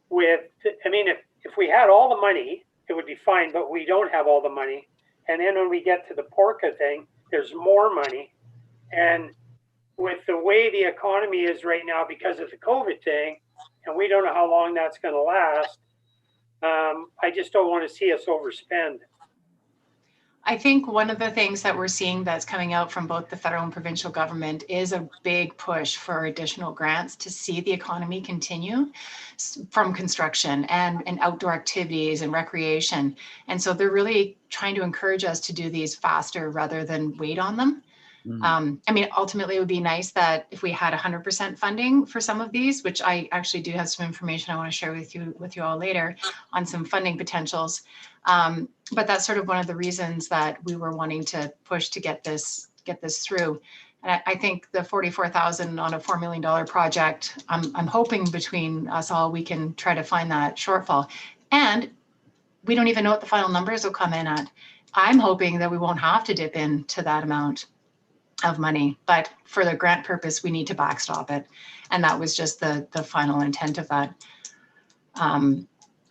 with, I mean, if we had all the money, it would be fine, but we don't have all the money. And then when we get to the Porca thing, there's more money. And with the way the economy is right now because of the COVID thing, and we don't know how long that's going to last, I just don't want to see us overspend. I think one of the things that we're seeing that's coming out from both the federal and provincial government is a big push for additional grants to see the economy continue from construction and outdoor activities and recreation. And so they're really trying to encourage us to do these faster rather than wait on them. I mean, ultimately, it would be nice that if we had 100% funding for some of these, which I actually do have some information I want to share with you all later on some funding potentials. But that's sort of one of the reasons that we were wanting to push to get this through. And I think the 44,000 on a $4 million project, I'm hoping between us all, we can try to find that shortfall. And we don't even know what the final numbers will come in at. I'm hoping that we won't have to dip into that amount of money, but for the grant purpose, we need to backstop it. And that was just the final intent of that.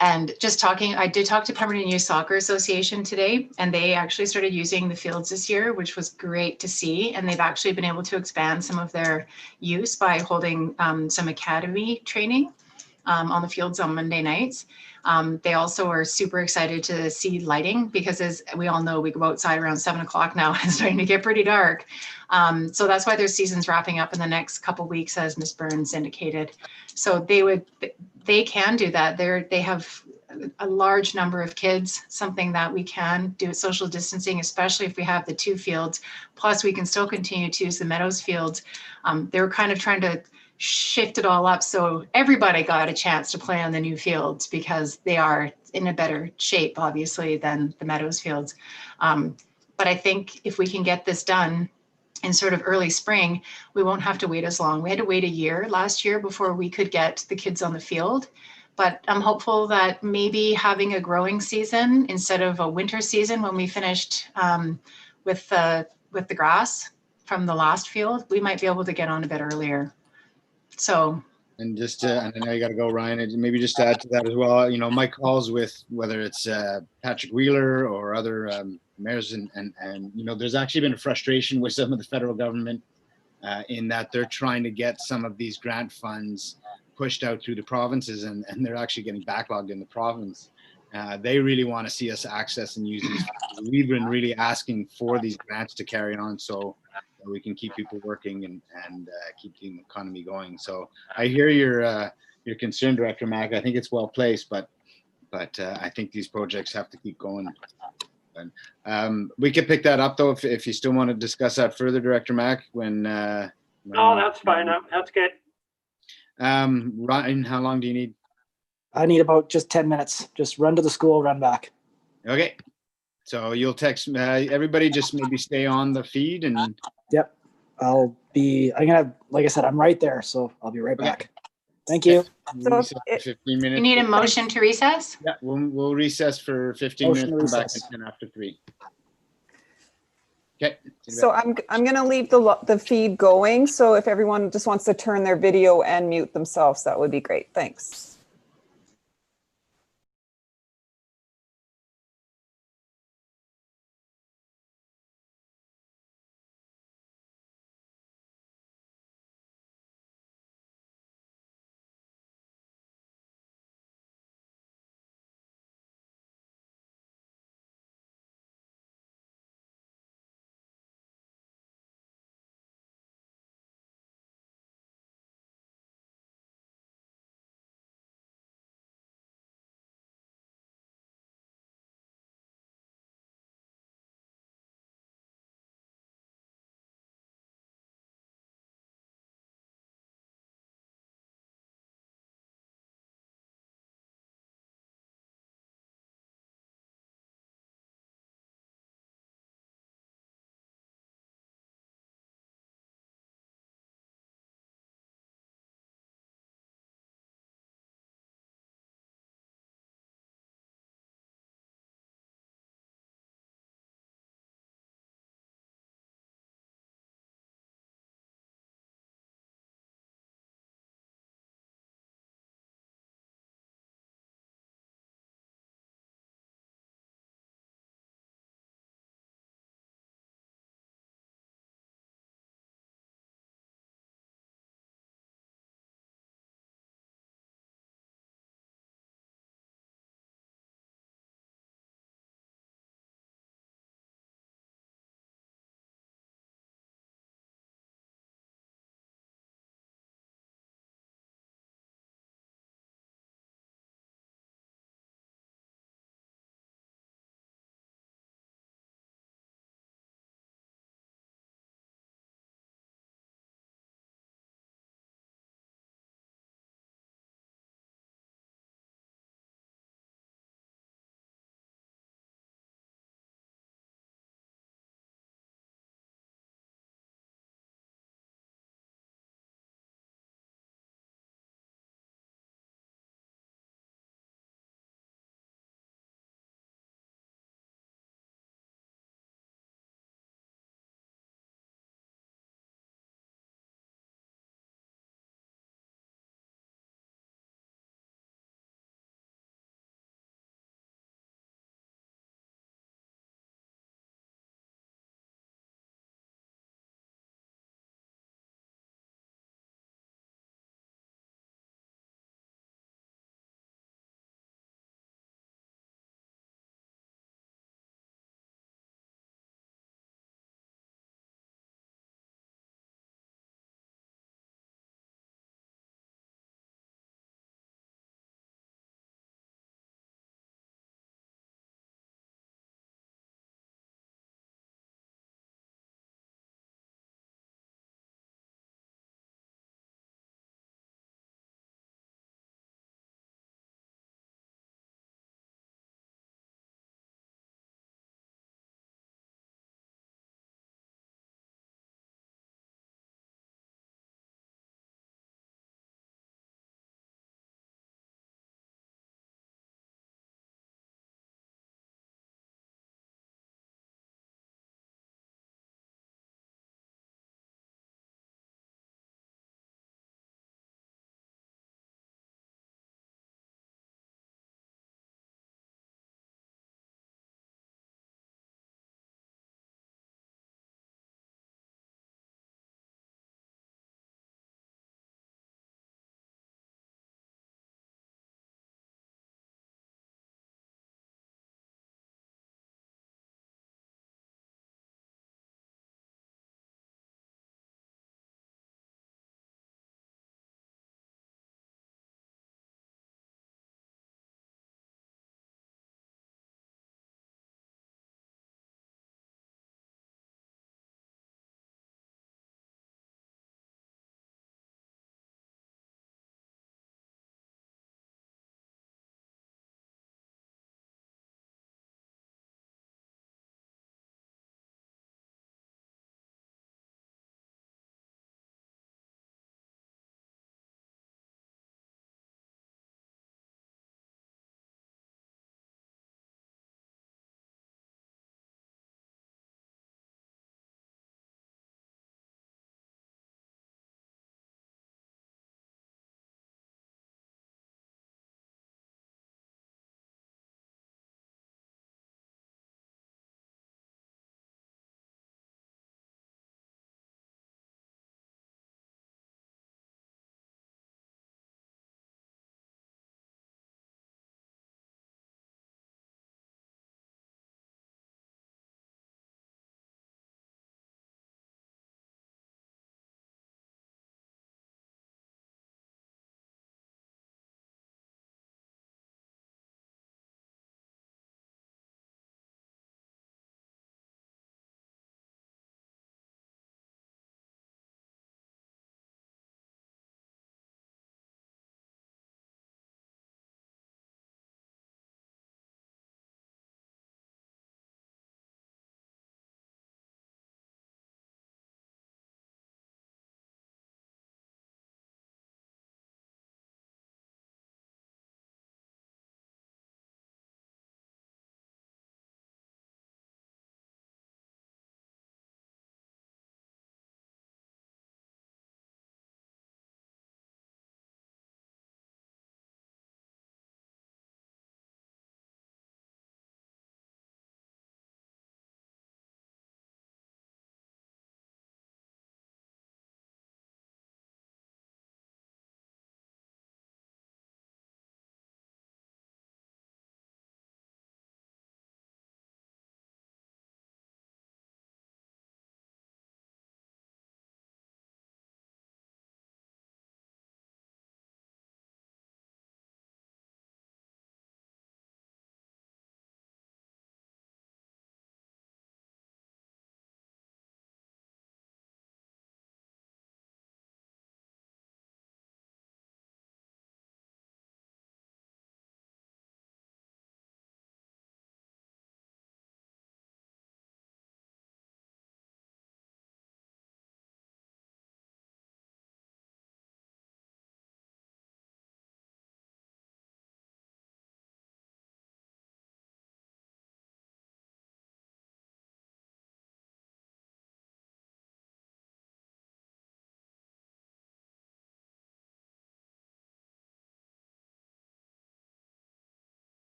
And just talking, I did talk to Pemberton Youth Soccer Association today, and they actually started using the fields this year, which was great to see. And they've actually been able to expand some of their use by holding some academy training on the fields on Monday nights. They also are super excited to see lighting because, as we all know, we go outside around 7 o'clock now and it's starting to get pretty dark. So that's why their season's wrapping up in the next couple of weeks, as Ms. Burns indicated. So they can do that. They have a large number of kids, something that we can do at social distancing, especially if we have the two fields. Plus, we can still continue to use the Meadows fields. They were kind of trying to shift it all up so everybody got a chance to play on the new fields because they are in a better shape, obviously, than the Meadows fields. But I think if we can get this done in sort of early spring, we won't have to wait as long. We had to wait a year last year before we could get the kids on the field. But I'm hopeful that maybe having a growing season instead of a winter season when we finished with the grass from the last field, we might be able to get on a bit earlier. So, and just and I know you got to go, Ryan, and maybe just to add to that as well, you know, my calls with whether it's Patrick Wheeler or other mayors and you know, there's actually been a frustration with some of the federal government in that they're trying to get some of these grant funds pushed out through the provinces, and they're actually getting backlogged in the province. They really want to see us access and use these. We've been really asking for these grants to carry on so that we can keep people working and keep the economy going. So I hear your concern, Director Mack. I think it's well placed, but I think these projects have to keep going. And, we could pick that up though if you still want to discuss that further, Director Mack. When no, that's fine. That's good. Ryan, how long do you need? I need about just 10 minutes. Just run to the school, run back. Okay. So you'll text everybody, just maybe stay on the feed and. Yep. I'm gonna, like I said, I'm right there, so I'll be right back. Thank you. So 15 minutes. you need a motion to recess? Yeah, we'll recess for 15 Motion minutes. to Come back recess. at 10 after 3. Okay. So I'm going to leave the feed going. So if everyone just wants to turn their video and mute themselves, that would be great. Thanks.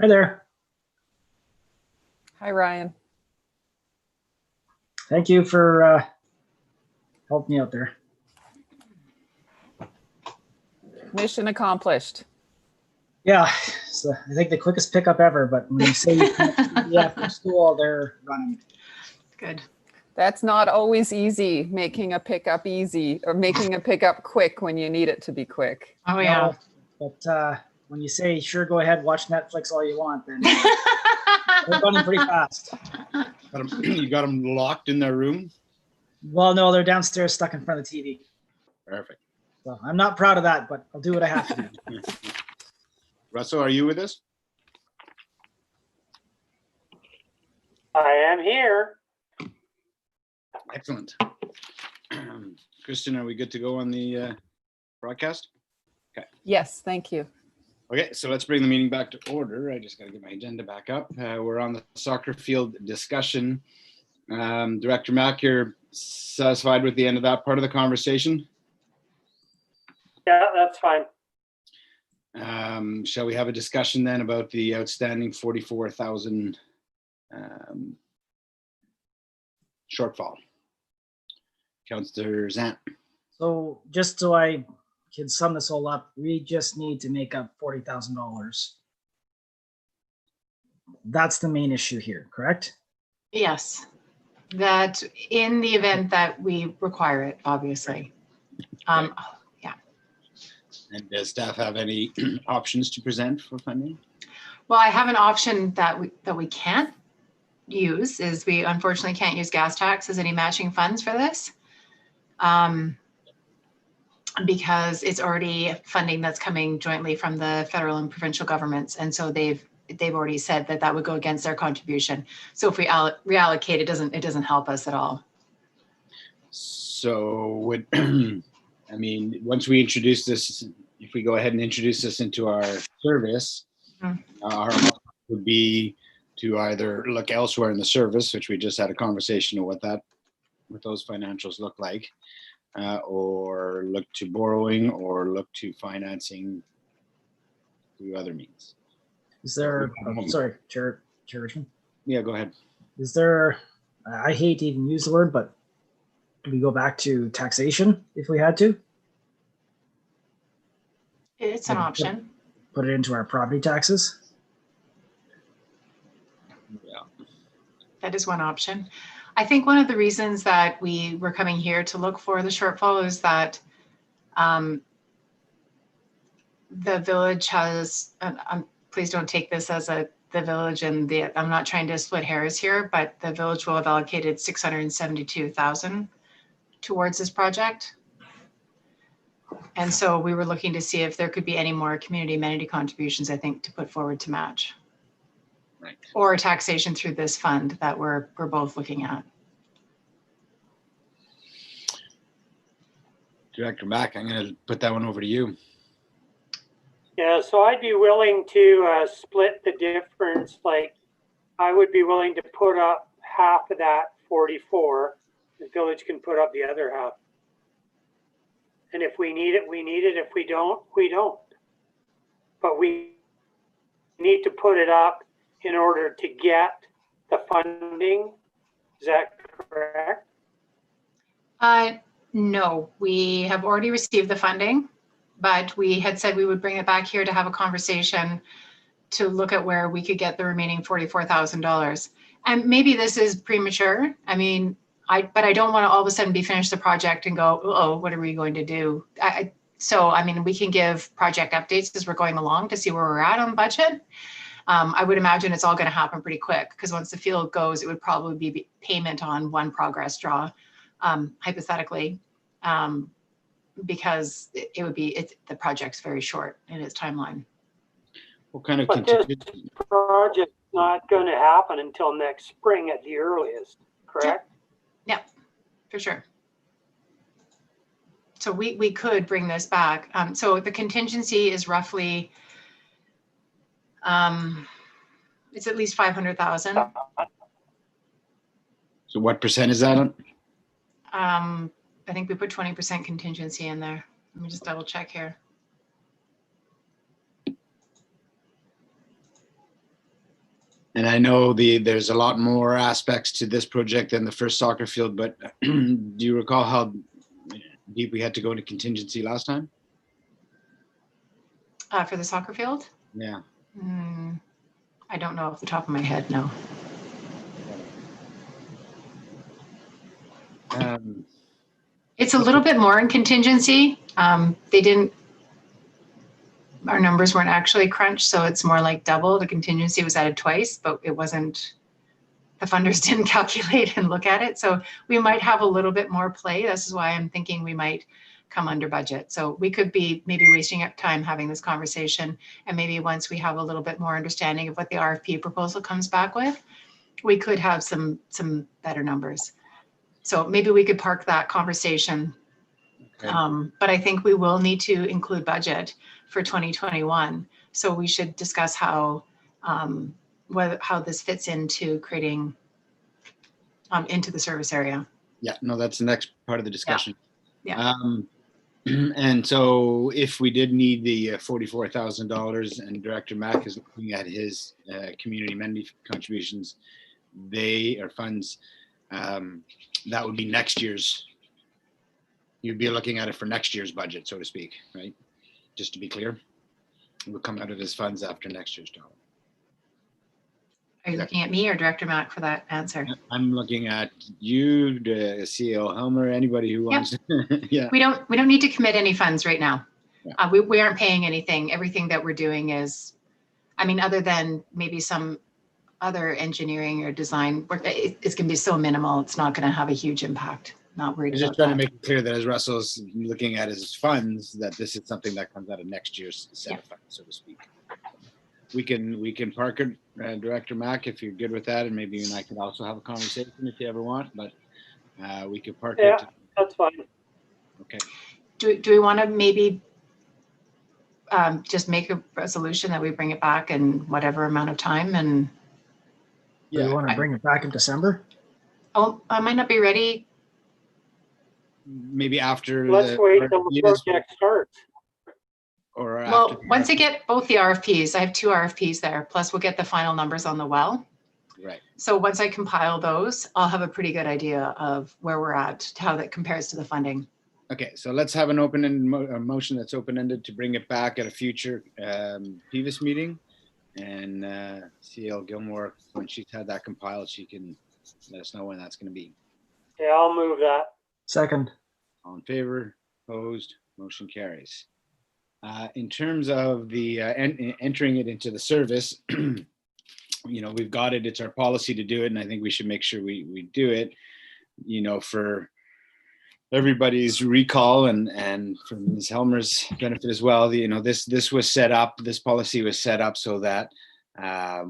Hi there. Hi, Ryan. Thank you for helping me out there. Mission accomplished. Yeah, so I think the quickest pickup ever, but when you say yeah, after school, they're running. Good. That's not always easy, making a pickup easy or making a pickup quick when you need it to be quick. Oh, yeah. No, but when you say, sure, go ahead, watch Netflix all you want, then they're running pretty fast. You got them locked in their room? Well, no, they're downstairs stuck in front of the TV. Perfect. So I'm not proud of that, but I'll do what I have to do. Russell, are you with us? I am here. Excellent. Kristen, are we good to go on the broadcast? Okay. Yes, thank you. Okay, so let's bring the meeting back to order. I just got to get my agenda back up. We're on the soccer field discussion. Director Mack, you're satisfied with the end of that part of the conversation? Yeah, that's fine. Shall we have a discussion then about the outstanding 44,000 shortfall? Councillor Zant. So just so I can sum this all up, we just need to make up $40,000. That's the main issue here, correct? Yes. That in the event that we require it, obviously. Yeah. And does staff have any options to present for funding? Well, I have an option that we can't use is we unfortunately can't use gas tax as any matching funds for this. Because it's already funding that's coming jointly from the federal and provincial governments. And so they've already said that that would go against their contribution. So if we reallocate, it doesn't help us at all. So would, I mean, once we introduce this, if we go ahead and introduce this into our service, our option would be to either look elsewhere in the service, which we just had a conversation of what those financials look like, or look to borrowing or look to financing through other means. Is there, sorry, Chair Richmond? Yeah, go ahead. Is there, I hate to even use the word, but do we go back to taxation if we had to? It's an option. Put it into our property taxes? Yeah. That is one option. I think one of the reasons that we were coming here to look for the shortfall is that the village has, please don't take this as the village and I'm not trying to split hairs here, but the village will have allocated 672,000 towards this project. And so we were looking to see if there could be any more community amenity contributions, I think, to put forward to match. Right. Or taxation through this fund that we're both looking at. Director Mack, I'm going to put that one over to you. Yeah, so I'd be willing to split the difference. Like, I would be willing to put up half of that 44. The village can put up the other half. And if we need it, we need it. If we don't, we don't. But we need to put it up in order to get the funding. Is that correct? No, we have already received the funding, but we had said we would bring it back here to have a conversation to look at where we could get the remaining $44,000. And maybe this is premature. I mean, but I don't want to all of a sudden be finished the project and go, oh, what are we going to do? So, I mean, we can give project updates as we're going along to see where we're at on budget. I would imagine it's all going to happen pretty quick because once the field goes, it would probably be payment on one progress draw, hypothetically, because it would be, the project's very short in its timeline. What kind of But this contingency? project's not going to happen until next spring at the earliest, correct? Yeah, for sure. So we could bring this back. So the contingency is roughly, it's at least 500,000. So what percent is that on? I think we put 20% contingency in there. Let me just double check here. And I know there's a lot more aspects to this project than the first soccer field, but do you recall how deep we had to go into contingency last time? For the soccer field? Yeah. I don't know off the top of my head, no. It's a little bit more in contingency. Our numbers weren't actually crunched, so it's more like double. The contingency was added twice, but it wasn't, the funders didn't calculate and look at it. So we might have a little bit more play. This is why I'm thinking we might come under budget. So we could be maybe wasting up time having this conversation. And maybe once we have a little bit more understanding of what the RFP proposal comes back with, we could have some better numbers. So maybe we could park that conversation. Okay. But I think we will need to include budget for 2021. So we should discuss how this fits into creating into the service area. Yeah, no, that's the next part of the discussion. Yeah. And so if we did need the $44,000 and Director Mack is looking at his community amenity contributions, funds, that would be next year's. You'd be looking at it for next year's budget, so to speak, right? Just to be clear, it will come out of his funds after next year's dollar. Are you looking at me or Director Mack for that answer? I'm looking at you, the CEO Helmer, anybody who wants. Yeah. We don't need to commit any funds right now. Yeah. We aren't paying anything. Everything that we're doing is, I mean, other than maybe some other engineering or design work, it's going to be so minimal. It's not going to have a huge impact. Not worried I'm about just trying that. to make it clear that as Russell's looking at his funds, that this is something that comes out of next year's set of funds, so to speak. We can park it, Director Mack, if you're good with that, and maybe you and I could also have a conversation if you ever want, but we could park it. Yeah, that's fine. Okay. Do we want to maybe just make a resolution that we bring it back in whatever amount of time? And Do you want to bring it back in December? I might not be ready. Maybe after. Let's wait till the project starts. Or Well, after. once I get both the RFPs, I have 2 RFPs there, plus we'll get the final numbers on the well. Right. So once I compile those, I'll have a pretty good idea of where we're at, how that compares to the funding. Okay, so let's have an open-ended motion that's open-ended to bring it back at a future PVUS meeting. And CL Gilmore, when she's had that compiled, she can let us know when that's going to be. Yeah, I'll move that. Second. All in favor? Opposed? Motion carries. In terms of the entering it into the service, we've got it. It's our policy to do it, and I think we should make sure we do it. For everybody's recall and for Ms. Helmer's benefit as well. This was set up. This policy was set up so that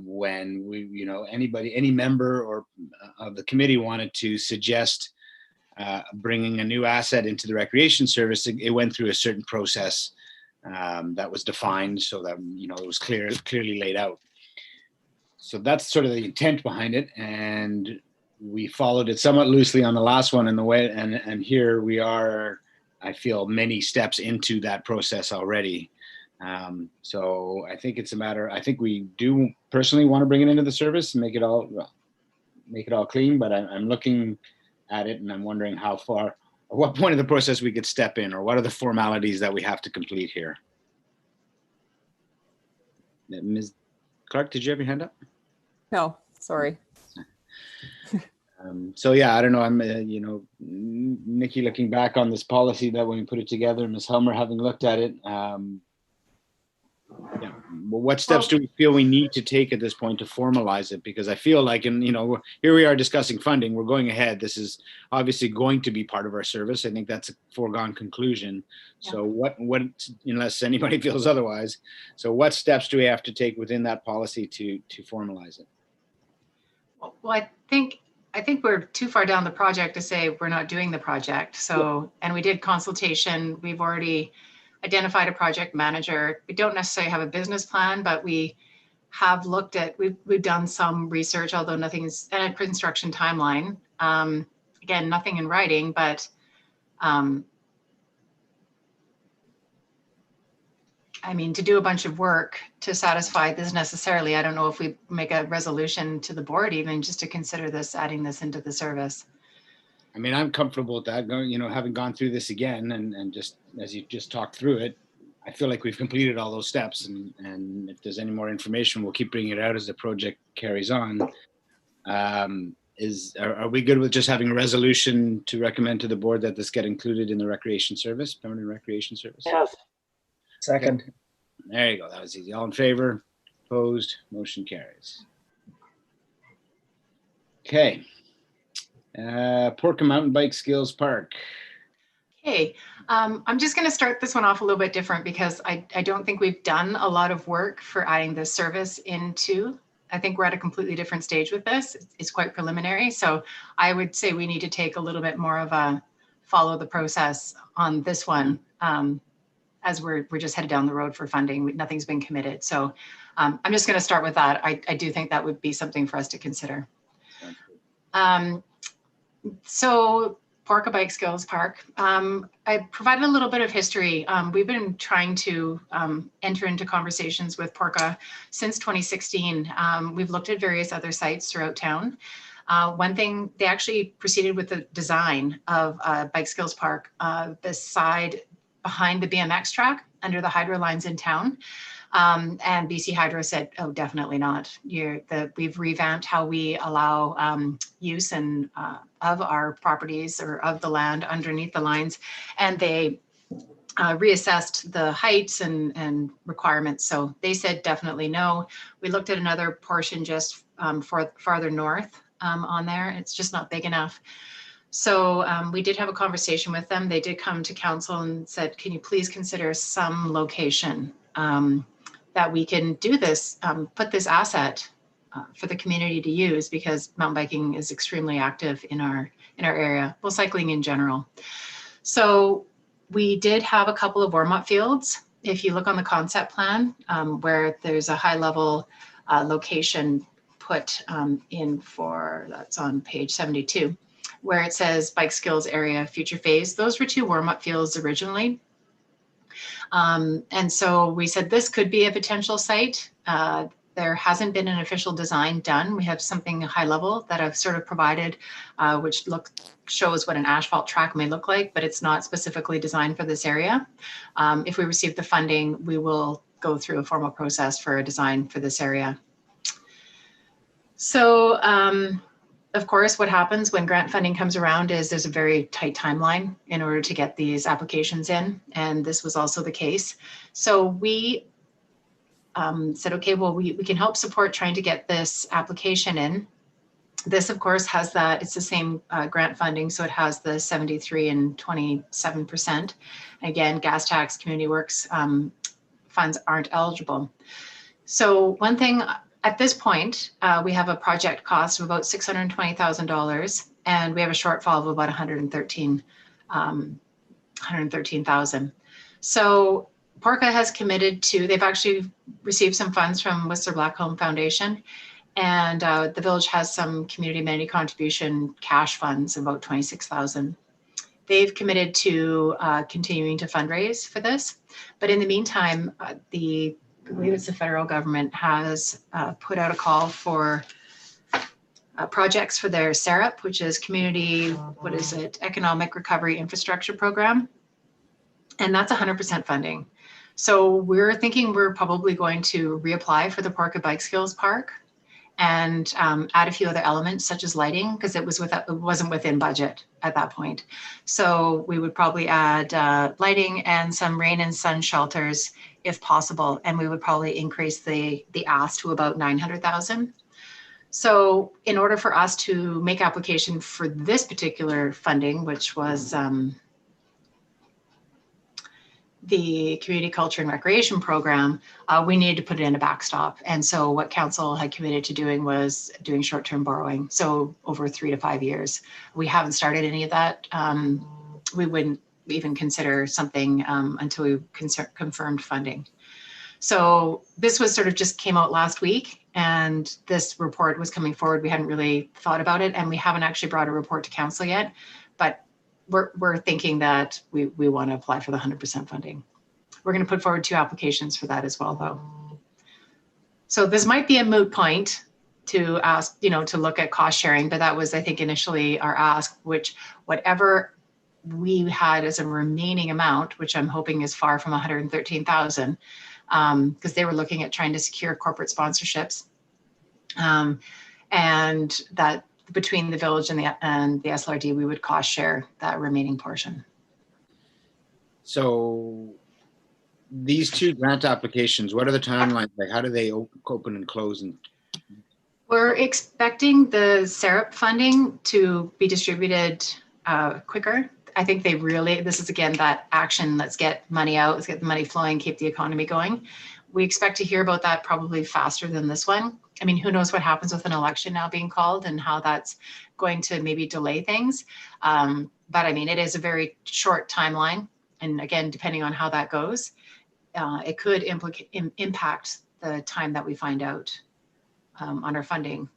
when any member or of the committee wanted to suggest bringing a new asset into the recreation service, it went through a certain process that was defined so that it was clearly laid out. So that's sort of the intent behind it, and we followed it somewhat loosely on the last one in the way, and here we are, I feel, many steps into that process already. So I think it's a matter. I think we do personally want to bring it into the service and make it all clean, but I'm looking at it and I'm wondering how far, at what point of the process we could step in, or what are the formalities that we have to complete here. Ms. Clark, did you have your hand up? No, sorry. So yeah, I don't know. I'm, Nikki, looking back on this policy that when we put it together, Ms. Helmer having looked at it, well, what steps do we feel we need to take at this point to formalize it? Because I feel like, here we are discussing funding. We're going ahead. This is obviously going to be part of our service. I think that's a foregone conclusion. Yeah. So what, unless anybody feels otherwise, so what steps do we have to take within that policy to formalize it? Well, I think we're too far down the project to say we're not doing the project. So, and we did consultation. We've already identified a project manager. We don't necessarily have a business plan, but we have looked at, we've done some research, although nothing's, and a construction timeline. Again, nothing in writing, but I mean, to do a bunch of work to satisfy this necessarily, I don't know if we make a resolution to the board even just to consider this, adding this into the service. I mean, I'm comfortable with that going, having gone through this again and just as you just talked through it, I feel like we've completed all those steps, and if there's any more information, we'll keep bringing it out as the project carries on. Are we good with just having a resolution to recommend to the board that this get included in the recreation service, permanent recreation service? Yes. Second. Okay. There you go. That was easy. All in favor? Opposed? Motion carries. Okay. Porca Mountain Bike Skills Park. Okay, I'm just going to start this one off a little bit different because I don't think we've done a lot of work for adding this service into. I think we're at a completely different stage with this. It's quite preliminary. So I would say we need to take a little bit more of a follow the process on this one as we're just headed down the road for funding. Nothing's been committed. So I'm just going to start with that. I do think that would be something for us to consider. So Porca Bike Skills Park. I provided a little bit of history. We've been trying to enter into conversations with Porca since 2016. We've looked at various other sites throughout town. One thing, they actually proceeded with the design of a Bike Skills Park beside behind the BMX track under the hydro lines in town. And BC Hydro said, oh, definitely not. We've revamped how we allow use and of our properties or of the land underneath the lines. And they reassessed the heights and requirements. So they said definitely no. We looked at another portion just farther north on there. It's just not big enough. So we did have a conversation with them. They did come to council and said, can you please consider some location that we can do this, put this asset for the community to use, because mountain biking is extremely active in our area, well, cycling in general. So we did have a couple of warm-up fields. If you look on the concept plan, where there's a high level location put in for, that's on page 72, where it says bike skills area future phase. Those were 2 warm-up fields originally. And so we said this could be a potential site. There hasn't been an official design done. We have something high level that I've sort of provided, which shows what an asphalt track may look like, but it's not specifically designed for this area. If we receive the funding, we will go through a formal process for a design for this area. So, of course, what happens when grant funding comes around is there's a very tight timeline in order to get these applications in. And this was also the case. So we said, okay, well, we can help support trying to get this application in. This, of course, has that, it's the same grant funding. So it has the 73 and 27%. Again, gas tax, community works funds aren't eligible. So one thing, at this point, we have a project cost of about $620,000, and we have a shortfall of about $113,000. So Porca has committed to, they've actually received some funds from Whistler Blackcomb Foundation, and the village has some community amenity contribution cash funds, about $26,000. They've committed to continuing to fundraise for this, but in the meantime, I believe it's the federal government has put out a call for projects for their SAREP, which is Community, Economic Recovery Infrastructure Program. And that's 100% funding. So we're thinking we're probably going to reapply for the Porca Bike Skills Park and add a few other elements such as lighting, because it wasn't within budget at that point. So we would probably add lighting and some rain and sun shelters if possible, and we would probably increase the ask to about 900,000. So in order for us to make application for this particular funding, which was the Community Culture and Recreation Program, we needed to put it in a backstop. And so what council had committed to doing was doing short-term borrowing. So over 3 to 5 years. We haven't started any of that. We wouldn't even consider something until we confirmed funding. So this was sort of just came out last week, and this report was coming forward. We hadn't really thought about it, and we haven't actually brought a report to council yet, but we're thinking that we want to apply for the 100% funding We're going to put forward 2 applications for that as well, though. So this might be a moot point to ask, to look at cost sharing, but that was, I think, initially our ask, which whatever we had as a remaining amount, which I'm hoping is far from 113,000, because they were looking at trying to secure corporate sponsorships, and that between the village and the SLRD, we would cost share that remaining portion. So these 2 grant applications, what are the timelines? Like, how do they open and close? And we're expecting the SARP funding to be distributed quicker. I think this is again that action, let's get money out, let's get the money flowing, keep the economy going. We expect to hear about that probably faster than this one. I mean, who knows what happens with an election now being called and how that's going to maybe delay things. But I mean, it is a very short timeline. And again, depending on how that goes, it could impact the time that we find out on our funding.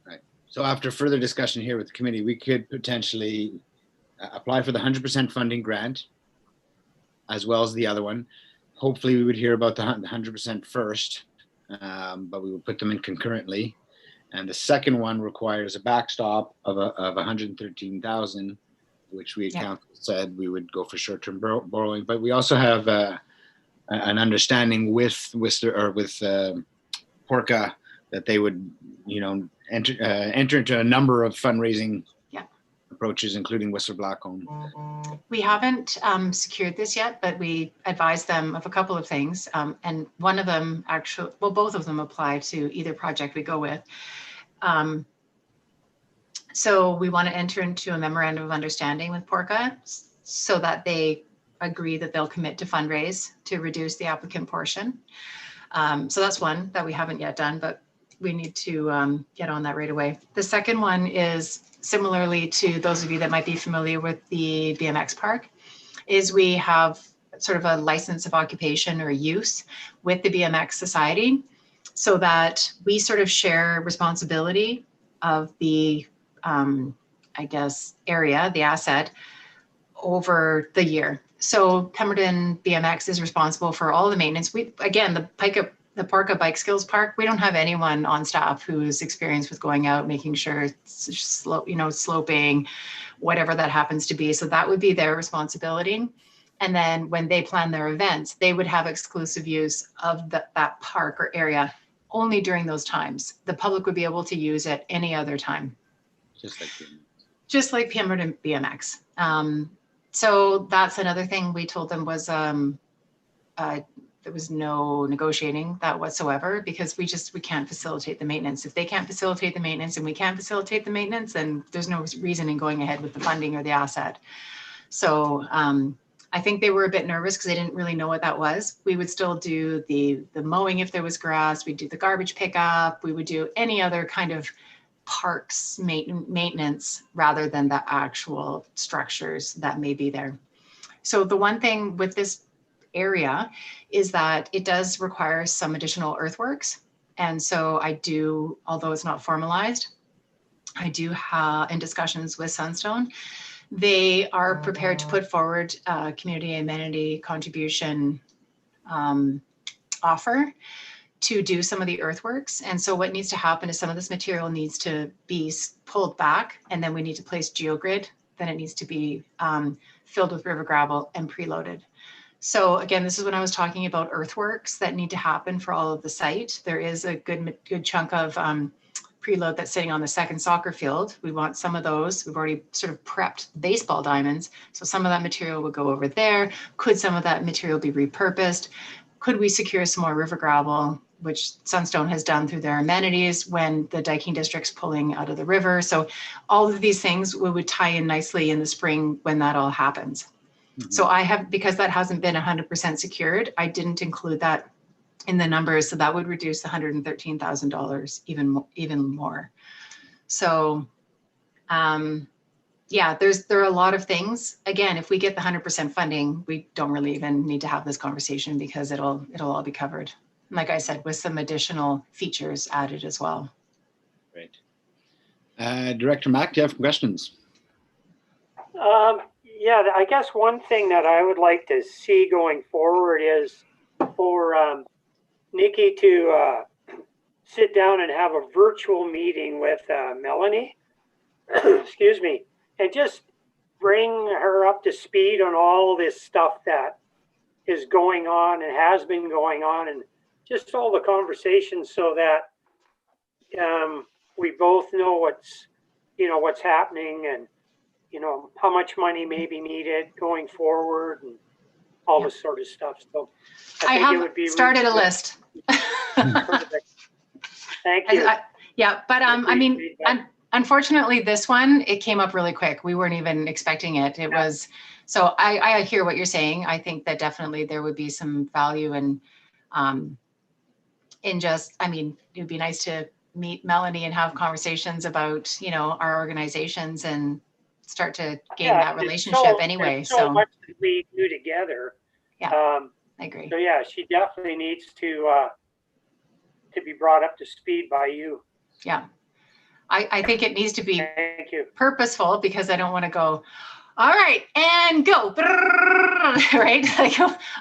Right. So after further discussion here with the committee, we could potentially apply for the 100% funding grant as well as the other one. Hopefully we would hear about the 100% first, but we will put them in concurrently. And the second one requires a backstop of 113,000, which we said we would go for short-term borrowing. But we also have an understanding with Whistler or with Porca that they would, enter into a number of fundraising approaches, including Whistler Blackcomb. We haven't secured this yet, but we advised them of a couple of things. And one of them both of them apply to either project we go with. So we want to enter into a memorandum of understanding with Porca so that they agree that they'll commit to fundraise to reduce the applicant portion. So that's one that we haven't yet done, but we need to get on that right away. The second one is similarly to those of you that might be familiar with the BMX park, is we have sort of a license of occupation or use with the BMX Society so that we sort of share responsibility of the, I guess, area, the asset over the year. So Pemberton BMX is responsible for all the maintenance. Again, the Porca Bike Skills Park, we don't have anyone on staff who's experienced with going out, making sure it's sloping, whatever that happens to be. So that would be their responsibility. And then when they plan their events, they would have exclusive use of that park or area only during those times. The public would be able to use it any other time. Just like Pemberton BMX. So that's another thing we told them was there was no negotiating that whatsoever, because we can't facilitate the maintenance. If they can't facilitate the maintenance and we can't facilitate the maintenance, then there's no reason in going ahead with the funding or the asset. So I think they were a bit nervous because they didn't really know what that was. We would still do the mowing if there was grass. We'd do the garbage pickup. We would do any other kind of parks maintenance rather than the actual structures that may be there. So the one thing with this area is that it does require some additional earthworks. And so I do, although it's not formalized, I do have in discussions with Sunstone, they are prepared to put forward a community amenity contribution offer to do some of the earthworks. And so what needs to happen is some of this material needs to be pulled back, and then we need to place geogrid. Then it needs to be filled with river gravel and preloaded. So again, this is when I was talking about earthworks that need to happen for all of the site. There is a good chunk of preload that's sitting on the second soccer field. We want some of those. We've already sort of prepped baseball diamonds. So some of that material will go over there. Could some of that material be repurposed? Could we secure some more river gravel, which Sunstone has done through their amenities when the Diking District's pulling out of the river? So all of these things would tie in nicely in the spring when that all happens. Mm-hmm. So I have, because that hasn't been 100% secured, I didn't include that in the numbers. So that would reduce the $113,000 even more. So yeah, there are a lot of things. Again, if we get the 100% funding, we don't really even need to have this conversation because it'll all be covered. Like I said, with some additional features added as well. Great. Director Mack, do you have questions? Yeah, I guess one thing that I would like to see going forward is for Nikki to sit down and have a virtual meeting with Melanie, excuse me, and just bring her up to speed on all this stuff that is going on and has been going on, and just all the conversations, so that we both know what's happening, and how much money may be needed going forward, and all this sort of stuff. So I think it would have be started a really list. perfect. Thank you. Yeah, but I mean, unfortunately, this one, it came up really quick. We weren't even expecting it. It was, so I hear what you're saying. I think that definitely there would be some value in just, I mean, it would be nice to meet Melanie and have conversations about, our organizations and start to gain that relationship anyway. There's so much that we do together. Yeah, I agree. So yeah, she definitely needs to be brought up to speed by you. Yeah. I think it needs to be Thank you. purposeful, because I don't want to go, all right, and go, right? Like,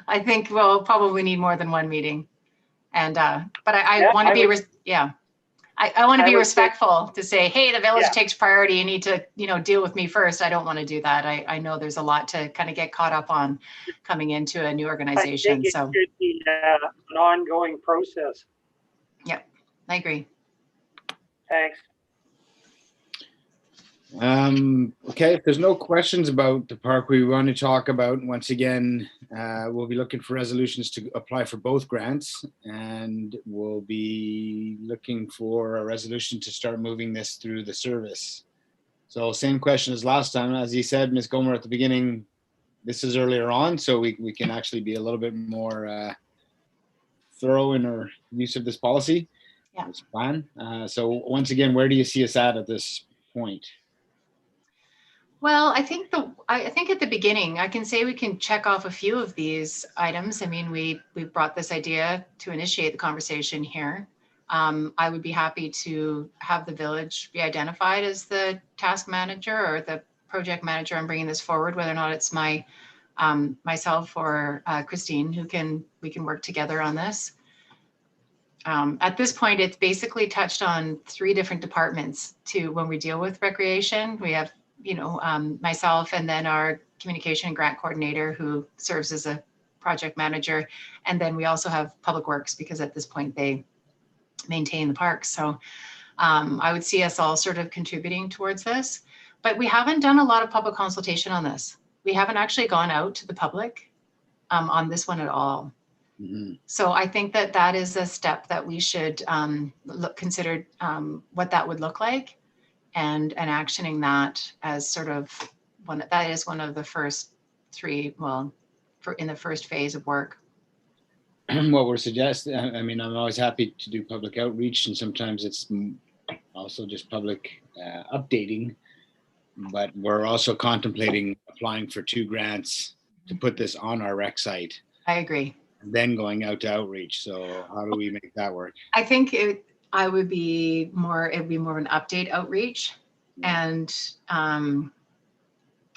I think we'll probably need more than one meeting. And, but I want to be, I want to be respectful to say, hey, the village takes priority. You need to, deal with me first. I don't want to do that. I know there's a lot to kind of get caught up on coming into a new organization. I think it should be an ongoing process. Yep, I agree. Thanks. Okay, if there's no questions about the park we want to talk about, once again, we'll be looking for resolutions to apply for both grants, and we'll be looking for a resolution to start moving this through the service. So same question as last time. As you said, Ms. Gomer, at the beginning, this is earlier on, so we can actually be a little bit more thorough in our use of this policy, this plan. So once again, where do you see us at this point? Well, I think at the beginning, I can say we can check off a few of these items. I mean, we brought this idea to initiate the conversation here. I would be happy to have the village be identified as the task manager or the project manager on bringing this forward, whether or not it's myself or Christine we can work together on this. At this point, it's basically touched on 3 different departments when we deal with recreation. We have myself, and then our communication and grant coordinator, who serves as a project manager. And then we also have Public Works, because at this point they maintain the parks. So I would see us all sort of contributing towards this, but we haven't done a lot of public consultation on this. We haven't actually gone out to the public on this one at all. Mm-hmm. So I think that is a step that we should consider what that would look like. And actioning that as sort of one of the first 3, in the first phase of work. What we're suggesting, I mean, I'm always happy to do public outreach, and sometimes it's also just public updating, but we're also contemplating applying for 2 grants to put this on our rec site. I agree. And then going out to outreach. So how do we make that work? I think it would be more of an update outreach, and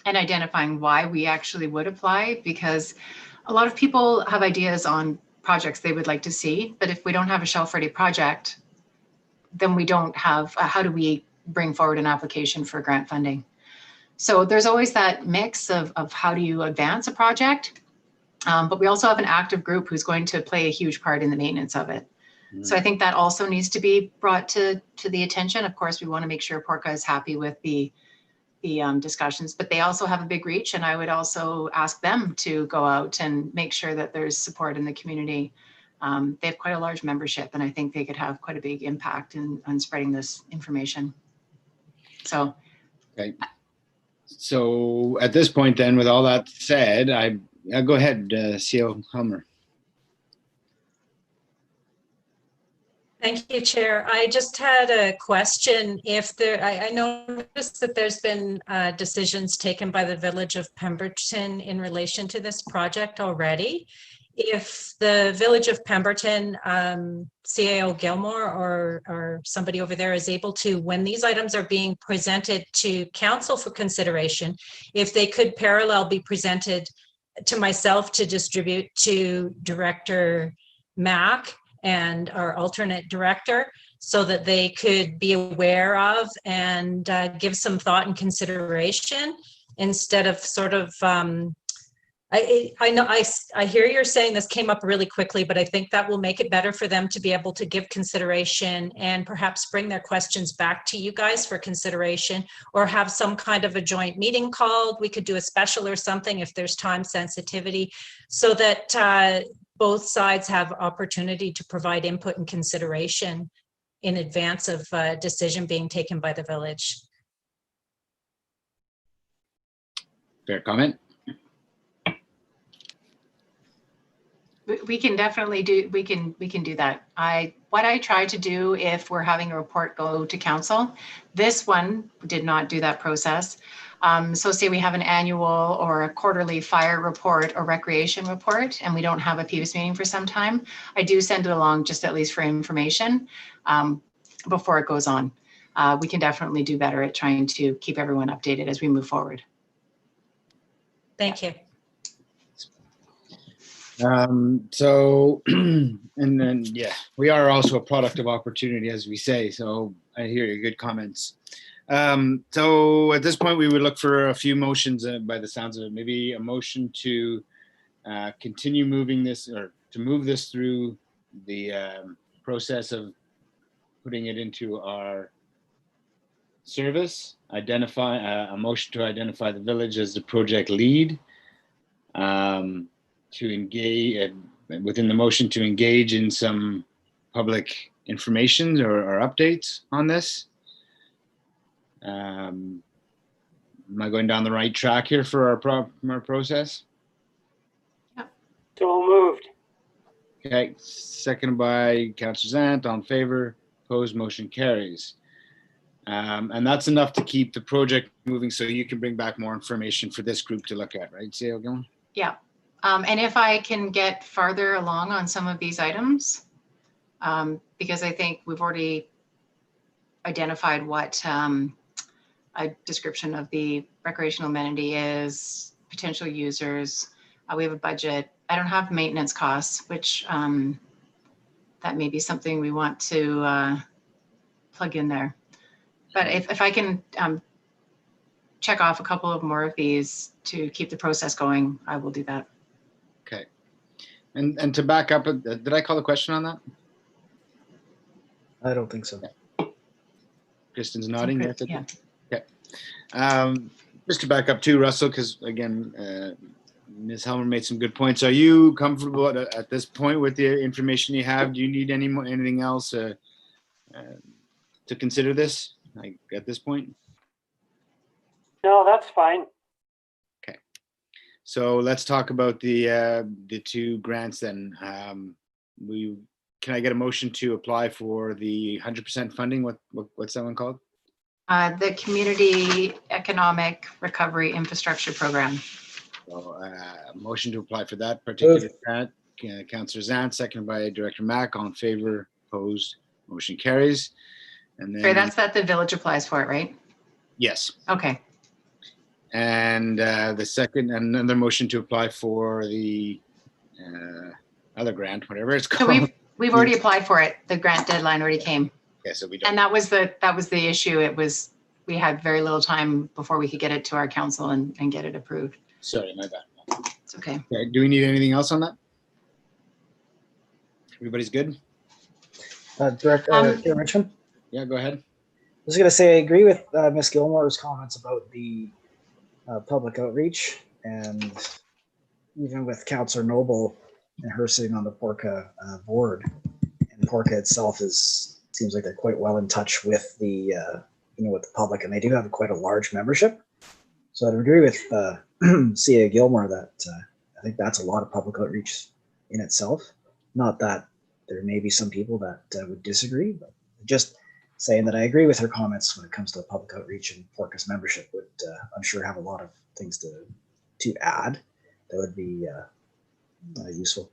identifying why we actually would apply, because a lot of people have ideas on projects they would like to see, but if we don't have a shelf-ready project, then we don't have, how do we bring forward an application for grant funding? So there's always that mix of how do you advance a project, but we also have an active group who's going to play a huge part in the maintenance of it. So I think that also needs to be brought to the attention. Of course, we want to make sure Porca is happy with the discussions, but they also have a big reach, and I would also ask them to go out and make sure that there's support in the community. They have quite a large membership, and I think they could have quite a big impact on spreading this information. So, okay. So at this point, then, with all that said, I'll go ahead, CO Helmer. Thank you, Chair. I just had a question. I noticed that there's been decisions taken by the Village of Pemberton in relation to this project already. if the Village of Pemberton, CAO Gilmore or somebody over there is able to, when these items are being presented to council for consideration, if they could parallel be presented to myself to distribute to Director Mack and our alternate director, so that they could be aware of and give some thought and consideration, instead of sort of, I know I hear you're saying this came up really quickly, but I think that will make it better for them to be able to give consideration and perhaps bring their questions back to you guys for consideration, or have some kind of a joint meeting called. We could do a special or something if there's time sensitivity, so that both sides have opportunity to provide input and consideration in advance of a decision being taken by the village. Fair comment. We can definitely do, we can do that. What I try to do if we're having a report go to council, this one did not do that process. So say we have an annual or a quarterly fire report or recreation report, and we don't have a PVUS meeting for some time, I do send it along just at least for information before it goes on. We can definitely do better at trying to keep everyone updated as we move forward. Thank you. So, and then, yeah, we are also a product of opportunity, as we say. So I hear your good comments. So at this point, we would look for a few motions by the sounds of it. Maybe a motion to continue moving this, or to move this through the process of putting it into our service, identify a motion to identify the village as the project lead, to engage within the motion to engage in some public information or updates on this. Am I going down the right track here for our process? So moved. Okay, seconded by Councillor Zant. All in favor? Opposed? Motion carries. And that's enough to keep the project moving, so you can bring back more information for this group to look at, right, CAO Gilmore? Yeah. And if I can get farther along on some of these items, because I think we've already identified what a description of the recreational amenity is, potential users, we have a budget. I don't have maintenance costs, which that may be something we want to plug in there. But if I can check off a couple of more of these to keep the process going, I will do that. Okay. And to back up, did I call a question on that? I don't think so. Kristen's nodding. So, That's okay. yeah. Okay. Just to back up too, Russell, because again, Ms. Helmer made some good points. Are you comfortable at this point with the information you have? Do you need anything else to consider this, like at this point? No, that's fine. Okay. So let's talk about the two grants then. Can I get a motion to apply for the 100% funding? What's that one called? The Community Economic Recovery Infrastructure Program. So, motion to apply for that particular grant. Councillor Zant, seconded by Director Mack. All in favor? Opposed? Motion carries. And then, Sorry, that's that the village applies for it, right? yes. Okay. And the second, another motion to apply for the other grant, whatever it's So called. we've already applied for it. The grant deadline already came. Yeah, so we don't. And that was the issue. We had very little time before we could get it to our council and get it approved. Sorry, my bad. It's okay. Okay, do we need anything else on that? Everybody's good? Director Richmond? Yeah, go ahead. I was going to say, I agree with Ms. Gilmore's comments about the public outreach, and even with Councillor Noble and her sitting on the PORCA board, and PORCA itself seems like they're quite well in touch with the with the public, and they do have quite a large membership. So I'd agree with CA Gilmore that I think that's a lot of public outreach in itself. Not that there may be some people that would disagree, but just saying that I agree with her comments when it comes to public outreach, and PORCA's membership would, I'm sure, have a lot of things to add that would be useful.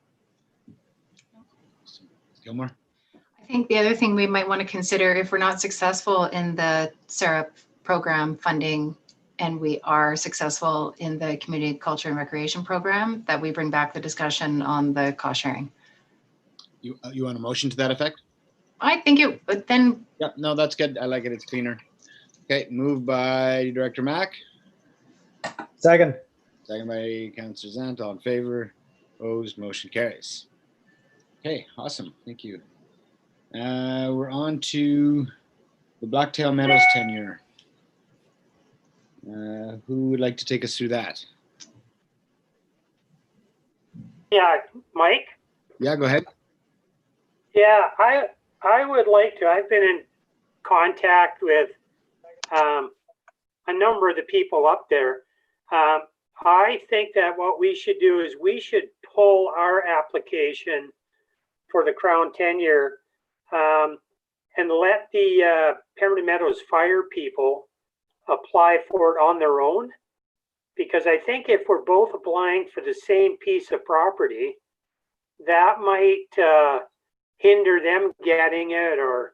Gilmore? I think the other thing we might want to consider, if we're not successful in the SARA program funding and we are successful in the community culture and recreation program, that we bring back the discussion on the cost sharing. You want a motion to that effect? I think it, but then Yep, no, that's good. I like it. It's cleaner. Okay, moved by Director Mack, Second. second by Councillor Zant. All in favor? Opposed? Motion carries. Okay, awesome. Thank you. We're on to the Blacktail Meadows tenure. Who would like to take us through that? Yeah, Mike? Yeah, go ahead. Yeah, I would like to. I've been in contact with a number of the people up there. I think that what we should do is we should pull our application for the Crown tenure and let the Pemberton Meadows fire people apply for it on their own. Because I think if we're both applying for the same piece of property, that might hinder them getting it, or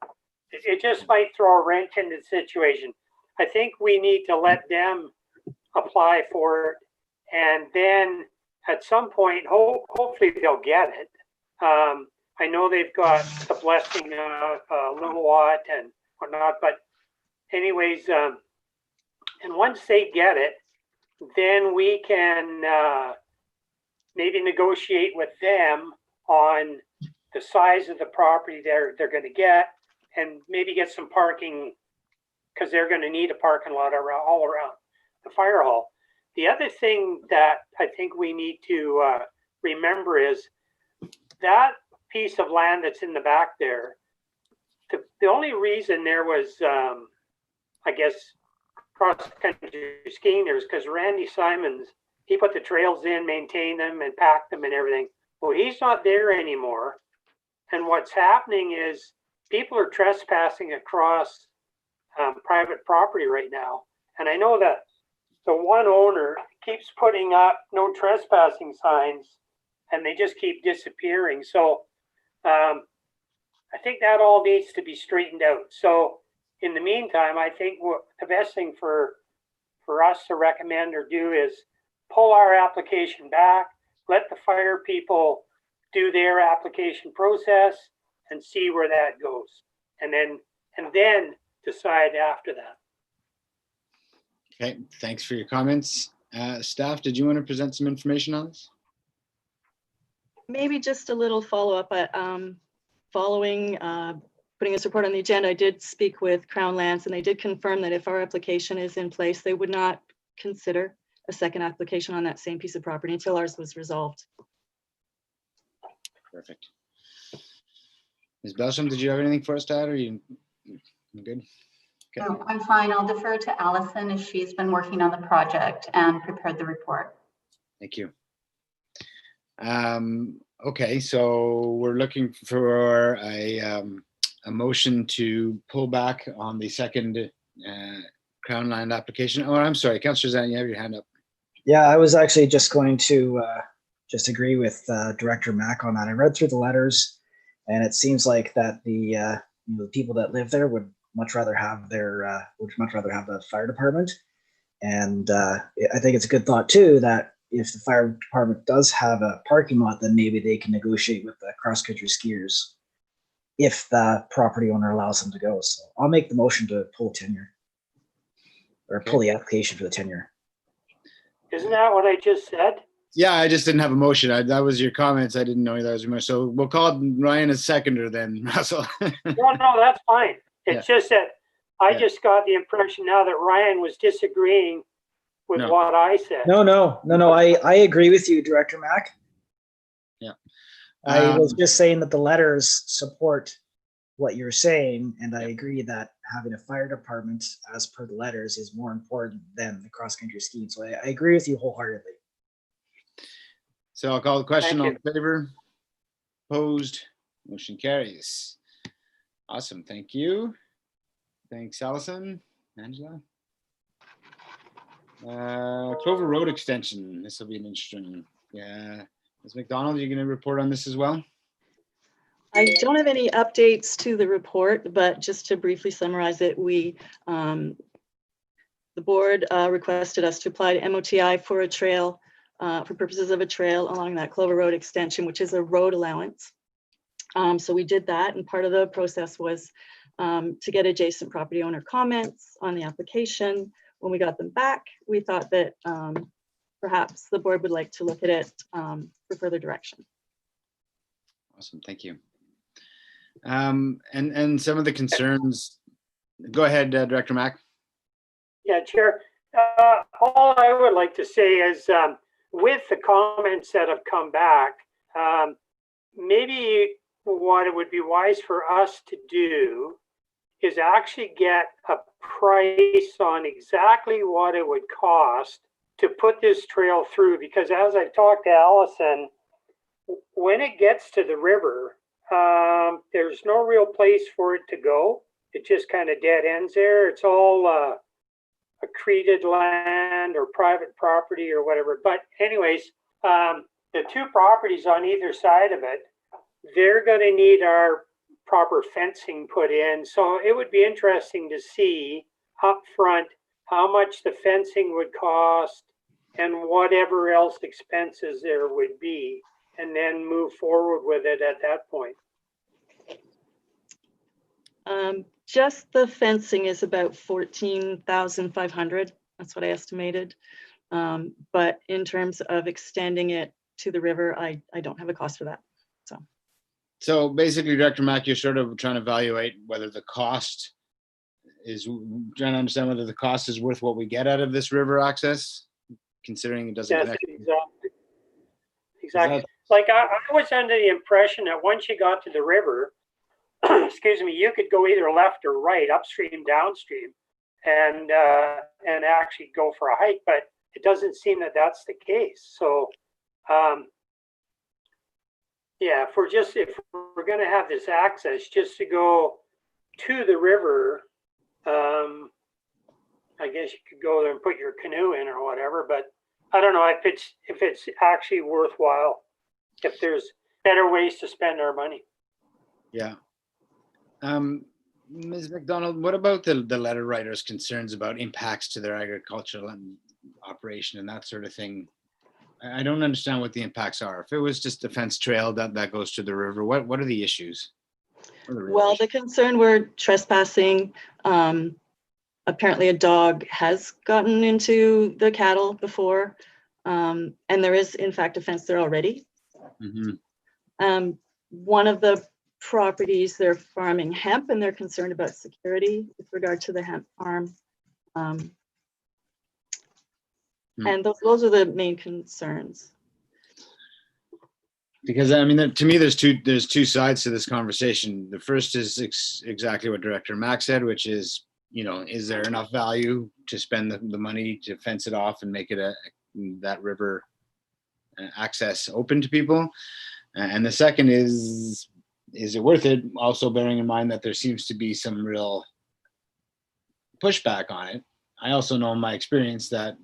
it just might throw a wrench into the situation. I think we need to let them apply for it, and then at some point, hopefully they'll get it. I know they've got the blessing of Lillooet and whatnot, but anyways, and once they get it, then we can maybe negotiate with them on the size of the property they're going to get, and maybe get some parking, because they're going to need a parking lot all around the fire hall. The other thing that I think we need to remember is that piece of land that's in the back there, the only reason there was, I guess, cross-country skiing there is because Randy Simons, he put the trails in, maintained them, and packed them and everything. Well, he's not there anymore. And what's happening is people are trespassing across private property right now. And I know that the one owner keeps putting up no trespassing signs, and they just keep disappearing. So I think that all needs to be straightened out. So in the meantime, I think the best thing for us to recommend or do is pull our application back, let the fire people do their application process and see where that goes. And then decide after that. Okay, thanks for your comments. Staff, did you want to present some information on this? Maybe just a little follow-up. Following putting this report on the agenda, I did speak with Crown Lands, and they did confirm that if our application is in place, they would not consider a second application on that same piece of property until ours was resolved. Perfect. Ms. Belsham, did you have anything for us to add, or are you good? Okay. No, I'm fine. I'll defer to Allison as she's been working on the project and prepared the report. Thank you. Okay, so we're looking for a motion to pull back on the second Crown Land application. Oh, I'm sorry, Councillor Zan, you have your hand up. Yeah, I was actually just going to just agree with Director Mack on that. I read through the letters, and it seems like that the the people that live there would much rather have the fire department. And I think it's a good thought too that if the fire department does have a parking lot, then maybe they can negotiate with the cross-country skiers if the property owner allows them to go. So I'll make the motion to pull tenure, or pull the application for the tenure. Isn't that what I just said? Yeah, I just didn't have a motion. That was your comments. I didn't know that was your motion. So we'll call Ryan a seconder then, Russell. No, that's fine. It's just that I just got the impression now that Ryan was disagreeing with what I said. No. I agree with you, Director Mack. Yeah. I was just saying that the letters support what you're saying, and I agree that having a fire department, as per the letters, is more important than the cross-country skiing. So I agree with you wholeheartedly. So I'll call the question. All in favor? Opposed? Motion carries. Awesome. Thank you. Thanks, Allison. Angela. Clover Road extension. This will be an interesting. Yeah. Ms. McDonald, are you going to report on this as well? I don't have any updates to the report, but just to briefly summarize it, the board requested us to apply to MOTI for a trail, for purposes of a trail along that Clover Road extension, which is a road allowance. So we did that, and part of the process was to get adjacent property owner comments on the application. When we got them back, we thought that perhaps the board would like to look at it for further direction. Awesome, thank you. And some of the concerns, go ahead, Director Mack. Yeah, Chair. All I would like to say is with the comments that have come back, maybe what it would be wise for us to do is actually get a price on exactly what it would cost to put this trail through, because as I've talked to Allison, when it gets to the river, there's no real place for it to go. It just kind of dead ends there. It's all accreted land or private property or whatever. But anyways, the two properties on either side of it, they're going to need our proper fencing put in. So it would be interesting to see up front how much the fencing would cost and whatever else expenses there would be, and then move forward with it at that point. Just the fencing is about 14,500. That's what I estimated. But in terms of extending it to the river, I don't have a cost for that. So basically, Director Mack, you're sort of trying to evaluate whether the cost is, trying to understand whether the cost is worth what we get out of this river access, considering it doesn't Yes, connect. exactly. Like I was under the impression that once you got to the river, excuse me, you could go either left or right, upstream, downstream, and actually go for a hike. But it doesn't seem that that's the case. So, yeah, if we're going to have this access just to go to the river, I guess you could go there and put your canoe in or whatever. But I don't know if it's actually worthwhile, if there's better ways to spend our money. Yeah. Ms. McDonald, what about the letter writer's concerns about impacts to their agricultural operation and that sort of thing? I don't understand what the impacts are. If it was just a fence trail that goes to the river, what are the issues? Well, the concern were trespassing. Apparently a dog has gotten into the cattle before, and there is in fact a fence there already. Mm-hmm. One of the properties, they're farming hemp, and they're concerned about security with regard to the hemp farm. And those are the main concerns. Because I mean, to me, there's two sides to this conversation. The first is exactly what Director Mack said, which is, is there enough value to spend the money to fence it off and make it that river access open to people? And the second is it worth it? Also bearing in mind that there seems to be some real pushback on it. I also know in my experience that,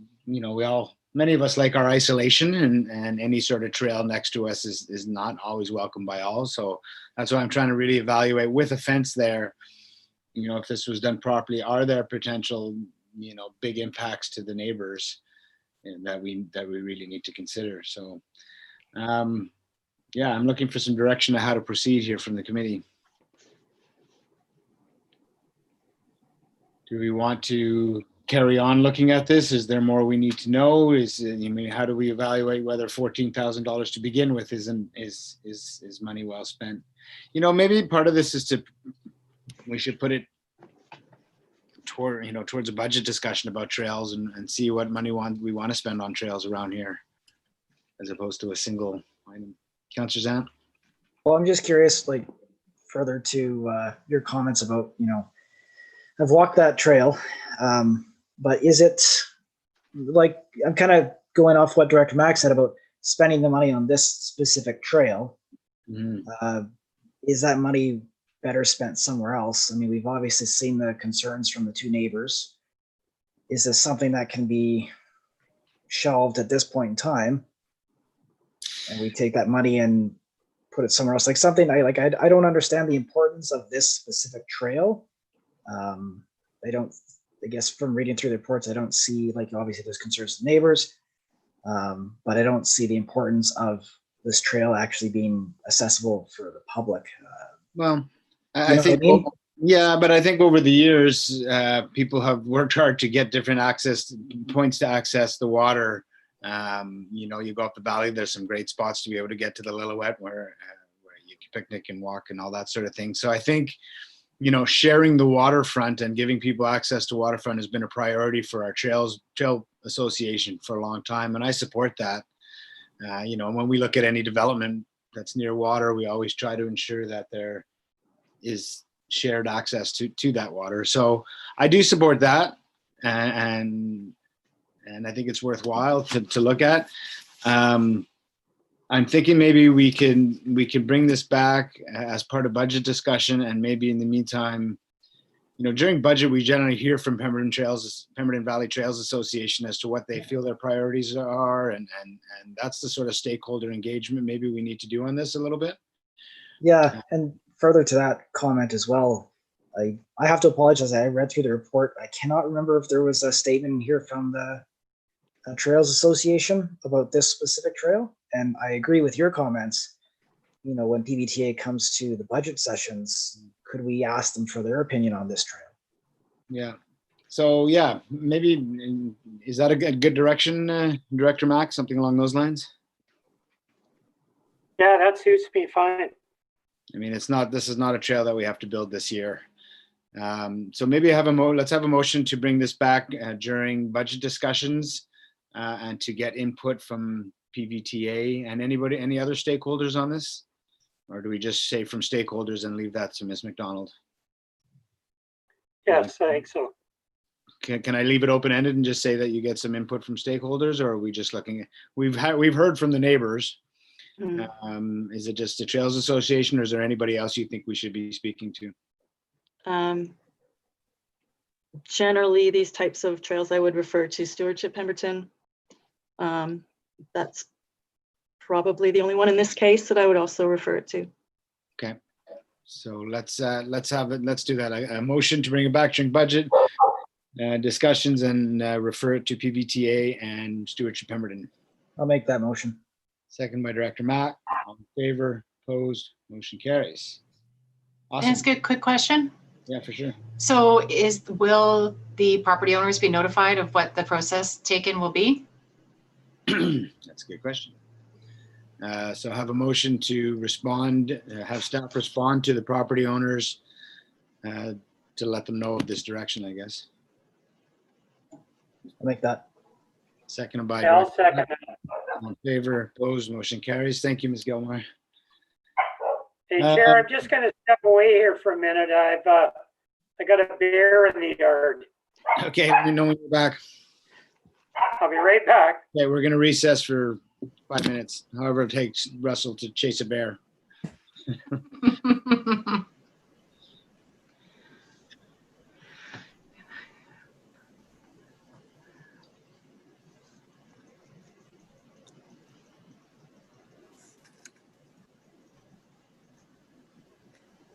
many of us like our isolation, and any sort of trail next to us is not always welcome by all. So that's why I'm trying to really evaluate with a fence there, if this was done properly, are there potential, big impacts to the neighbors that we really need to consider. So, yeah, I'm looking for some direction on how to proceed here from the committee. Do we want to carry on looking at this? Is there more we need to know? How do we evaluate whether $14,000 to begin with is money well spent? Maybe part of this we should put it towards a budget discussion about trails and see what money we want to spend on trails around here, as opposed to a single item. Councillor Zant? Well, I'm just curious, further to your comments about, I've walked that trail, but is it I'm kind of going off what Director Mack said about spending the money on this specific trail. Mm-hmm. Is that money better spent somewhere else? I mean, we've obviously seen the concerns from the two neighbors. Is this something that can be shelved at this point in time? And we take that money and put it somewhere else. Like something I don't understand the importance of this specific trail. I guess from reading through the reports, I don't see, like, obviously there's concerns with neighbors, but I don't see the importance of this trail actually being accessible for the public. Well, You I know think, what I mean? yeah, but I think over the years, people have worked hard to get different access points to access the water. You know, you go up the valley, there's some great spots to be able to get to the Lillooet where you can picnic and walk and all that sort of thing. So I think, you know, sharing the waterfront and giving people access to waterfront has been a priority for our trail association for a long time, and I support that. You know, when we look at any development that's near water, we always try to ensure that there is shared access to that water. So I do support that, and I think it's worthwhile to look at. I'm thinking maybe we can bring this back as part of budget discussion, and maybe in the meantime, you know, during budget, we generally hear from Pemberton Valley Trails Association as to what they feel their priorities are, and that's the sort of stakeholder engagement maybe we need to do on this a little bit. Yeah, and further to that comment as well, I have to apologize. I read through the report. I cannot remember if there was a statement here from the Trails Association about this specific trail. And I agree with your comments. You know, when PVTA comes to the budget sessions, could we ask them for their opinion on this trail? Yeah. So yeah, maybe, is that a good direction, Director Mack? Something along those lines? Yeah, that suits me fine. I mean, this is not a trail that we have to build this year. So maybe let's have a motion to bring this back during budget discussions and to get input from PVTA and any other stakeholders on this? Or do we just say from stakeholders and leave that to Ms. McDonald? Yes, I think so. Can I leave it open-ended and just say that you get some input from stakeholders, or are we just looking at, we've heard from the neighbors. Is it just the Trails Association, or is there anybody else you think we should be speaking to? Generally, these types of trails I would refer to Stewardship Pemberton. That's probably the only one in this case that I would also refer it to. Okay, so let's do that. A motion to bring it back during budget discussions and refer it to PVTA and Stewardship Pemberton. I'll make that motion. Second by Director Mack. All in favor? Opposed? Motion carries. Awesome. Can I ask a quick question? Yeah, for sure. So will the property owners be notified of what the process taken will be? That's a good question. So have a motion to respond, have staff respond to the property owners to let them know of this direction, I guess. I'll make that. Seconded by. Yeah, I'll second that. All in favor? Opposed? Motion carries. Thank you, Ms. Gilmore. Hey, Chair, I'm just going to step away here for a minute. I got a bear in the yard. Okay, let me know when you're back. I'll be right back. Okay, we're going to recess for 5 minutes, however it takes Russell to chase a bear.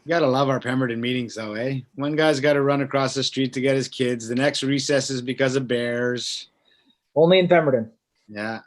You gotta love our Pemberton meetings though, eh? One guy's got to run across the street to get his kids. The next recess is because of bears. Only in Pemberton. Yeah.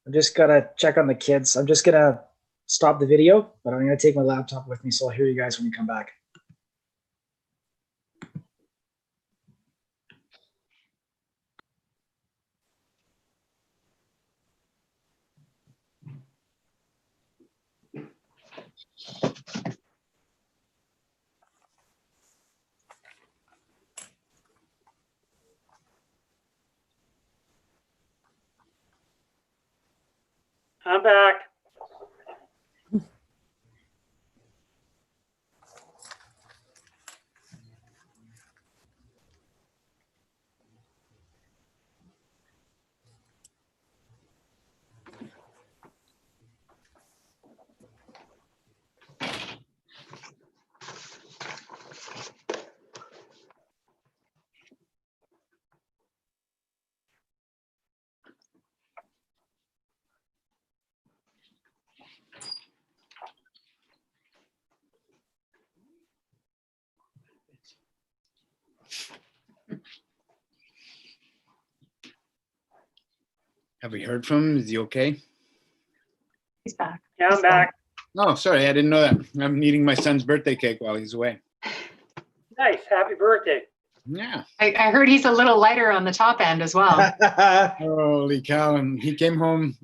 I'm just gotta check on the kids. I'm just gonna stop the video, but I'm gonna take my laptop with me, so I'll hear you guys when you come back. I'm back. Have we heard from him? Is he okay? He's back. Yeah, I'm back. Oh, sorry, I didn't know that. I'm eating my son's birthday cake while he's away. Nice. Happy birthday. Yeah. I heard he's a little lighter on the top end as well. Holy cow. And he came home.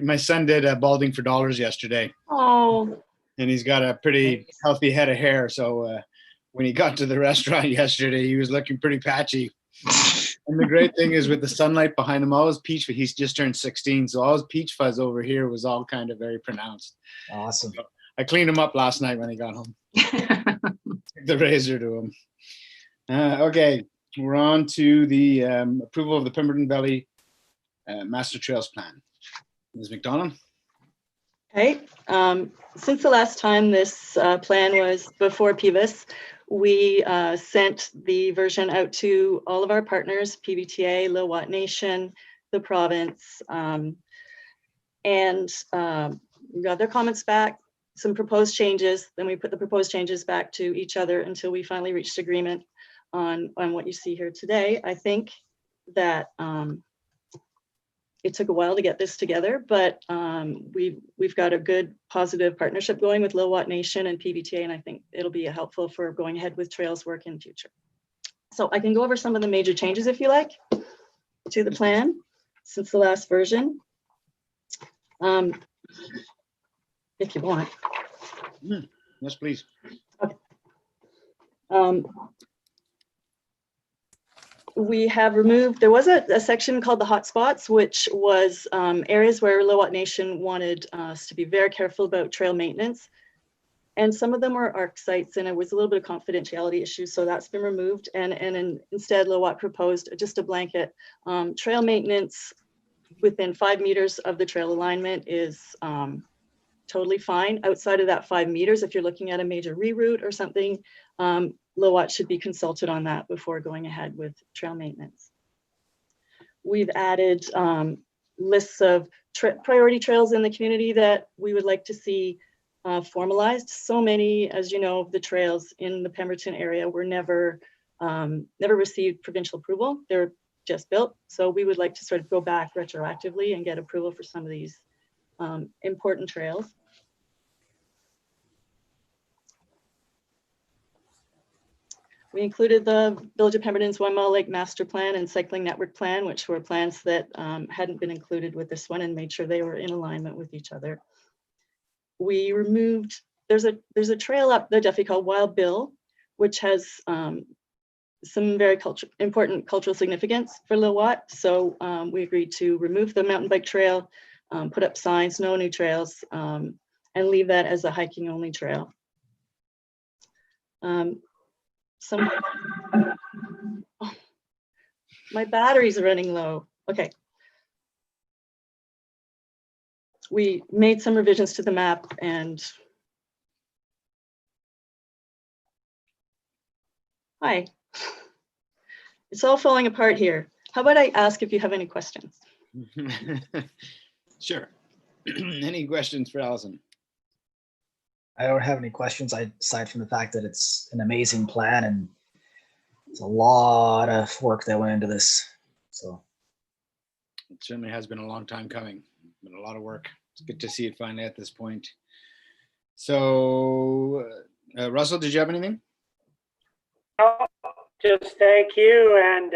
My son did balding for dollars yesterday, Oh, and he's got a pretty healthy head of hair. So when he got to the restaurant yesterday, he was looking pretty patchy. And the great thing is with the sunlight behind him, all his peach, he's just turned 16. So all his peach fuzz over here was all kind of very pronounced. Awesome. So I cleaned him up last night when he got home. Took the razor to him. Okay, we're on to the approval of the Pemberton Valley Master Trails Plan. Ms. McDonald? okay. Since the last time this plan was before PVUS, we sent the version out to all of our partners, PVTA, Lillooet Nation, the province, and we got their comments back, some proposed changes. Then we put the proposed changes back to each other until we finally reached agreement on what you see here today. I think that it took a while to get this together, but we've got a good positive partnership going with Lillooet Nation and PVTA, and I think it'll be helpful for going ahead with trails work in the future. So I can go over some of the major changes if you like to the plan since the last version, if you want. Yes, please. Okay. We have removed, there was a section called the hotspots, which was areas where Lillooet Nation wanted us to be very careful about trail maintenance. And some of them were ARC sites, and it was a little bit of confidentiality issues, so that's been removed. And instead, Lillooet proposed just a blanket trail maintenance within 5 meters of the trail alignment is totally fine. Outside of that 5 meters, if you're looking at a major reroute or something, Lillooet should be consulted on that before going ahead with trail maintenance. We've added lists of priority trails in the community that we would like to see formalized. So many, as you know, of the trails in the Pemberton area were never received provincial approval. They're just built. So we would like to sort of go back retroactively and get approval for some of these important trails. We included the Village of Pemberton's 1 Mile Lake Master Plan and Cycling Network Plan, which were plans that hadn't been included with this one, and made sure they were in alignment with each other. We removed, there's a trail up the Duffy called Wild Bill, which has some very important cultural significance for Lillooet. So we agreed to remove the mountain bike trail, put up signs, no new trails, and leave that as a hiking only trail. Oh, my batteries are running low. Okay. We made some revisions to the map, and hi, it's all falling apart here. How about I ask if you have any questions? Sure. Any questions for Allison? I don't have any questions aside from the fact that it's an amazing plan and it's a lot of work that went into this. So it certainly has been a long time coming. It's been a lot of work. It's good to see it finally at this point. So Russell, did you have anything? No, just thank you and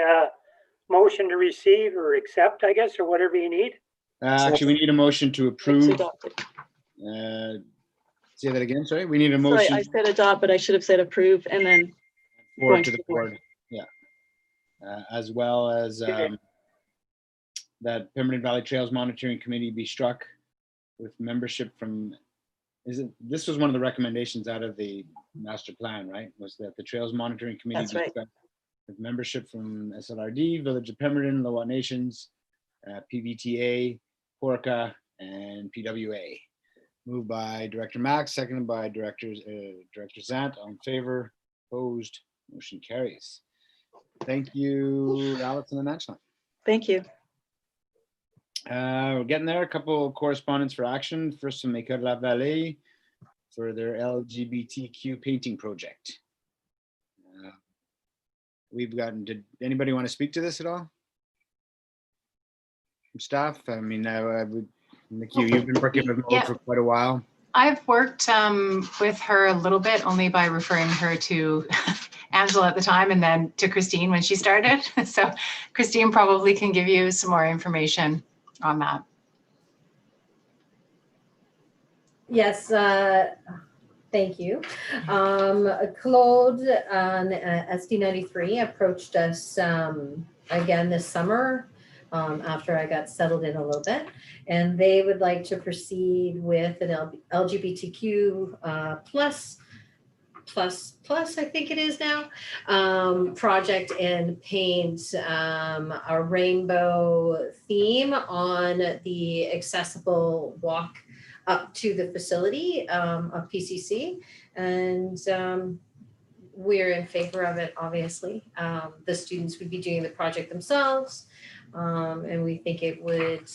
motion to receive or accept, I guess, or whatever you need. Actually, we need a motion to approve. Adopted. Say that again, sorry. We need a motion. Sorry, I said adopt, but I should have said approve and then forward to the board. Yeah. As well as that Pemberton Valley Trails Monitoring Committee be struck with membership from, this was one of the recommendations out of the master plan, right? Was that the Trails Monitoring Committee That's be right. struck with membership from SLRD, Village of Pemberton, Lillooet Nations, PVTA, PORCA, and PWA. Moved by Director Mack, seconded by Director Zant. All in favor, opposed, motion carries. Thank you, Allison and Angela. Thank you. We're getting there. A couple of correspondence for action. First from École de la Vallée for their LGBTQ painting project. We've gotten, did anybody want to speak to this at all? From staff? I mean, I would, Nick, you've been working with Mo for quite a while. I've worked with her a little bit, only by referring her to Angela at the time and then to Christine when she started. So Christine probably can give you some more information on that. Yes, thank you. Claude on SD93 approached us again this summer after I got settled in a little bit, and they would like to proceed with an LGBTQ plus, I think it is now, project and paint a rainbow theme on the accessible walk up to the facility of PCC, and we're in favor of it, obviously. The students would be doing the project themselves, and we think it would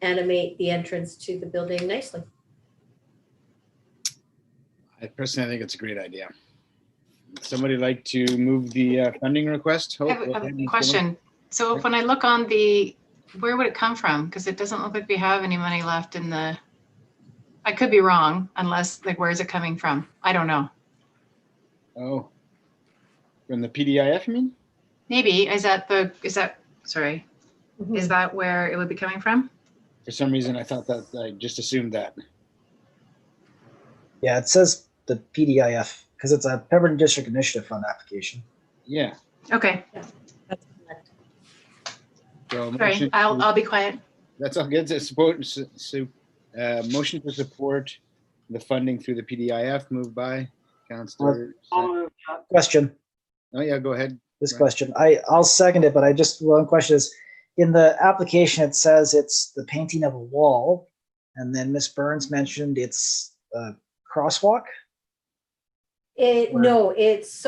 animate the entrance to the building nicely. I personally think it's a great idea. Somebody like to move the funding request? I have a question. So when I look on the, where would it come from? Because it doesn't look like we have any money left in the, I could be wrong, unless, like, where is it coming from? I don't know. Oh, from the PDIF, you mean? Maybe, is that, sorry, is that where it would be coming from? For some reason, I thought that, I just assumed that. Yeah, it says the PDIF because it's a Pemberton District Initiative Fund application. Yeah. Okay, So sorry, I'll be quiet. That's all good. Motion to support the funding through the PDIF, moved by Councillor. I'll move that. Question. Oh yeah, go ahead. This question. I'll second it, but I just, one question is, in the application, it says it's the painting of a wall. And then Ms. Burns mentioned it's a crosswalk. No, it's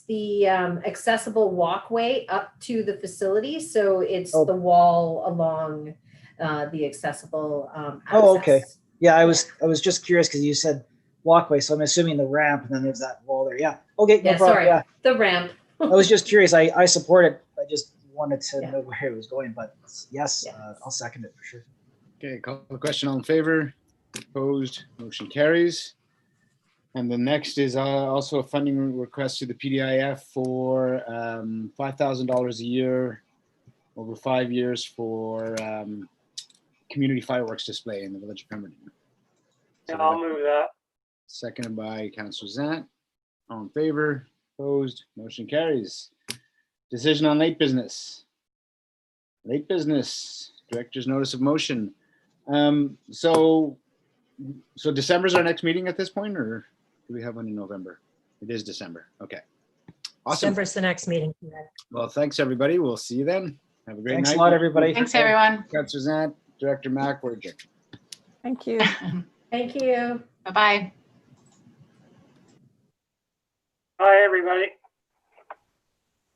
the accessible walkway up to the facility. So it's the wall along the accessible access. Oh, okay. Yeah, I was just curious because you said walkway, so I'm assuming the ramp, and then there's that wall there. Yeah. Okay, no problem. Sorry, yeah. The ramp. I was just curious. I support it. I just wanted to know where it was going, but yes, I'll second it for sure. Okay, call the question. All in favor? Opposed? Motion carries. And the next is also a funding request to the PDIF for $5,000 a year over 5 years for community fireworks display in the Village of Pemberton. Yeah, I'll move that. Seconded by Councillor Zant. All in favor? Opposed? Motion carries. Decision on late business. Late business. Director's notice of motion. So December is our next meeting at this point, or do we have one in November? It is December. Okay. Awesome. December's the next meeting. Well, thanks everybody. We'll see you then. Have a great night. Thanks a lot, everybody. Thanks, everyone. Councillor Zant, Director Mack, we're adjourned. Thank you. Thank you. Bye-bye. Bye, everybody.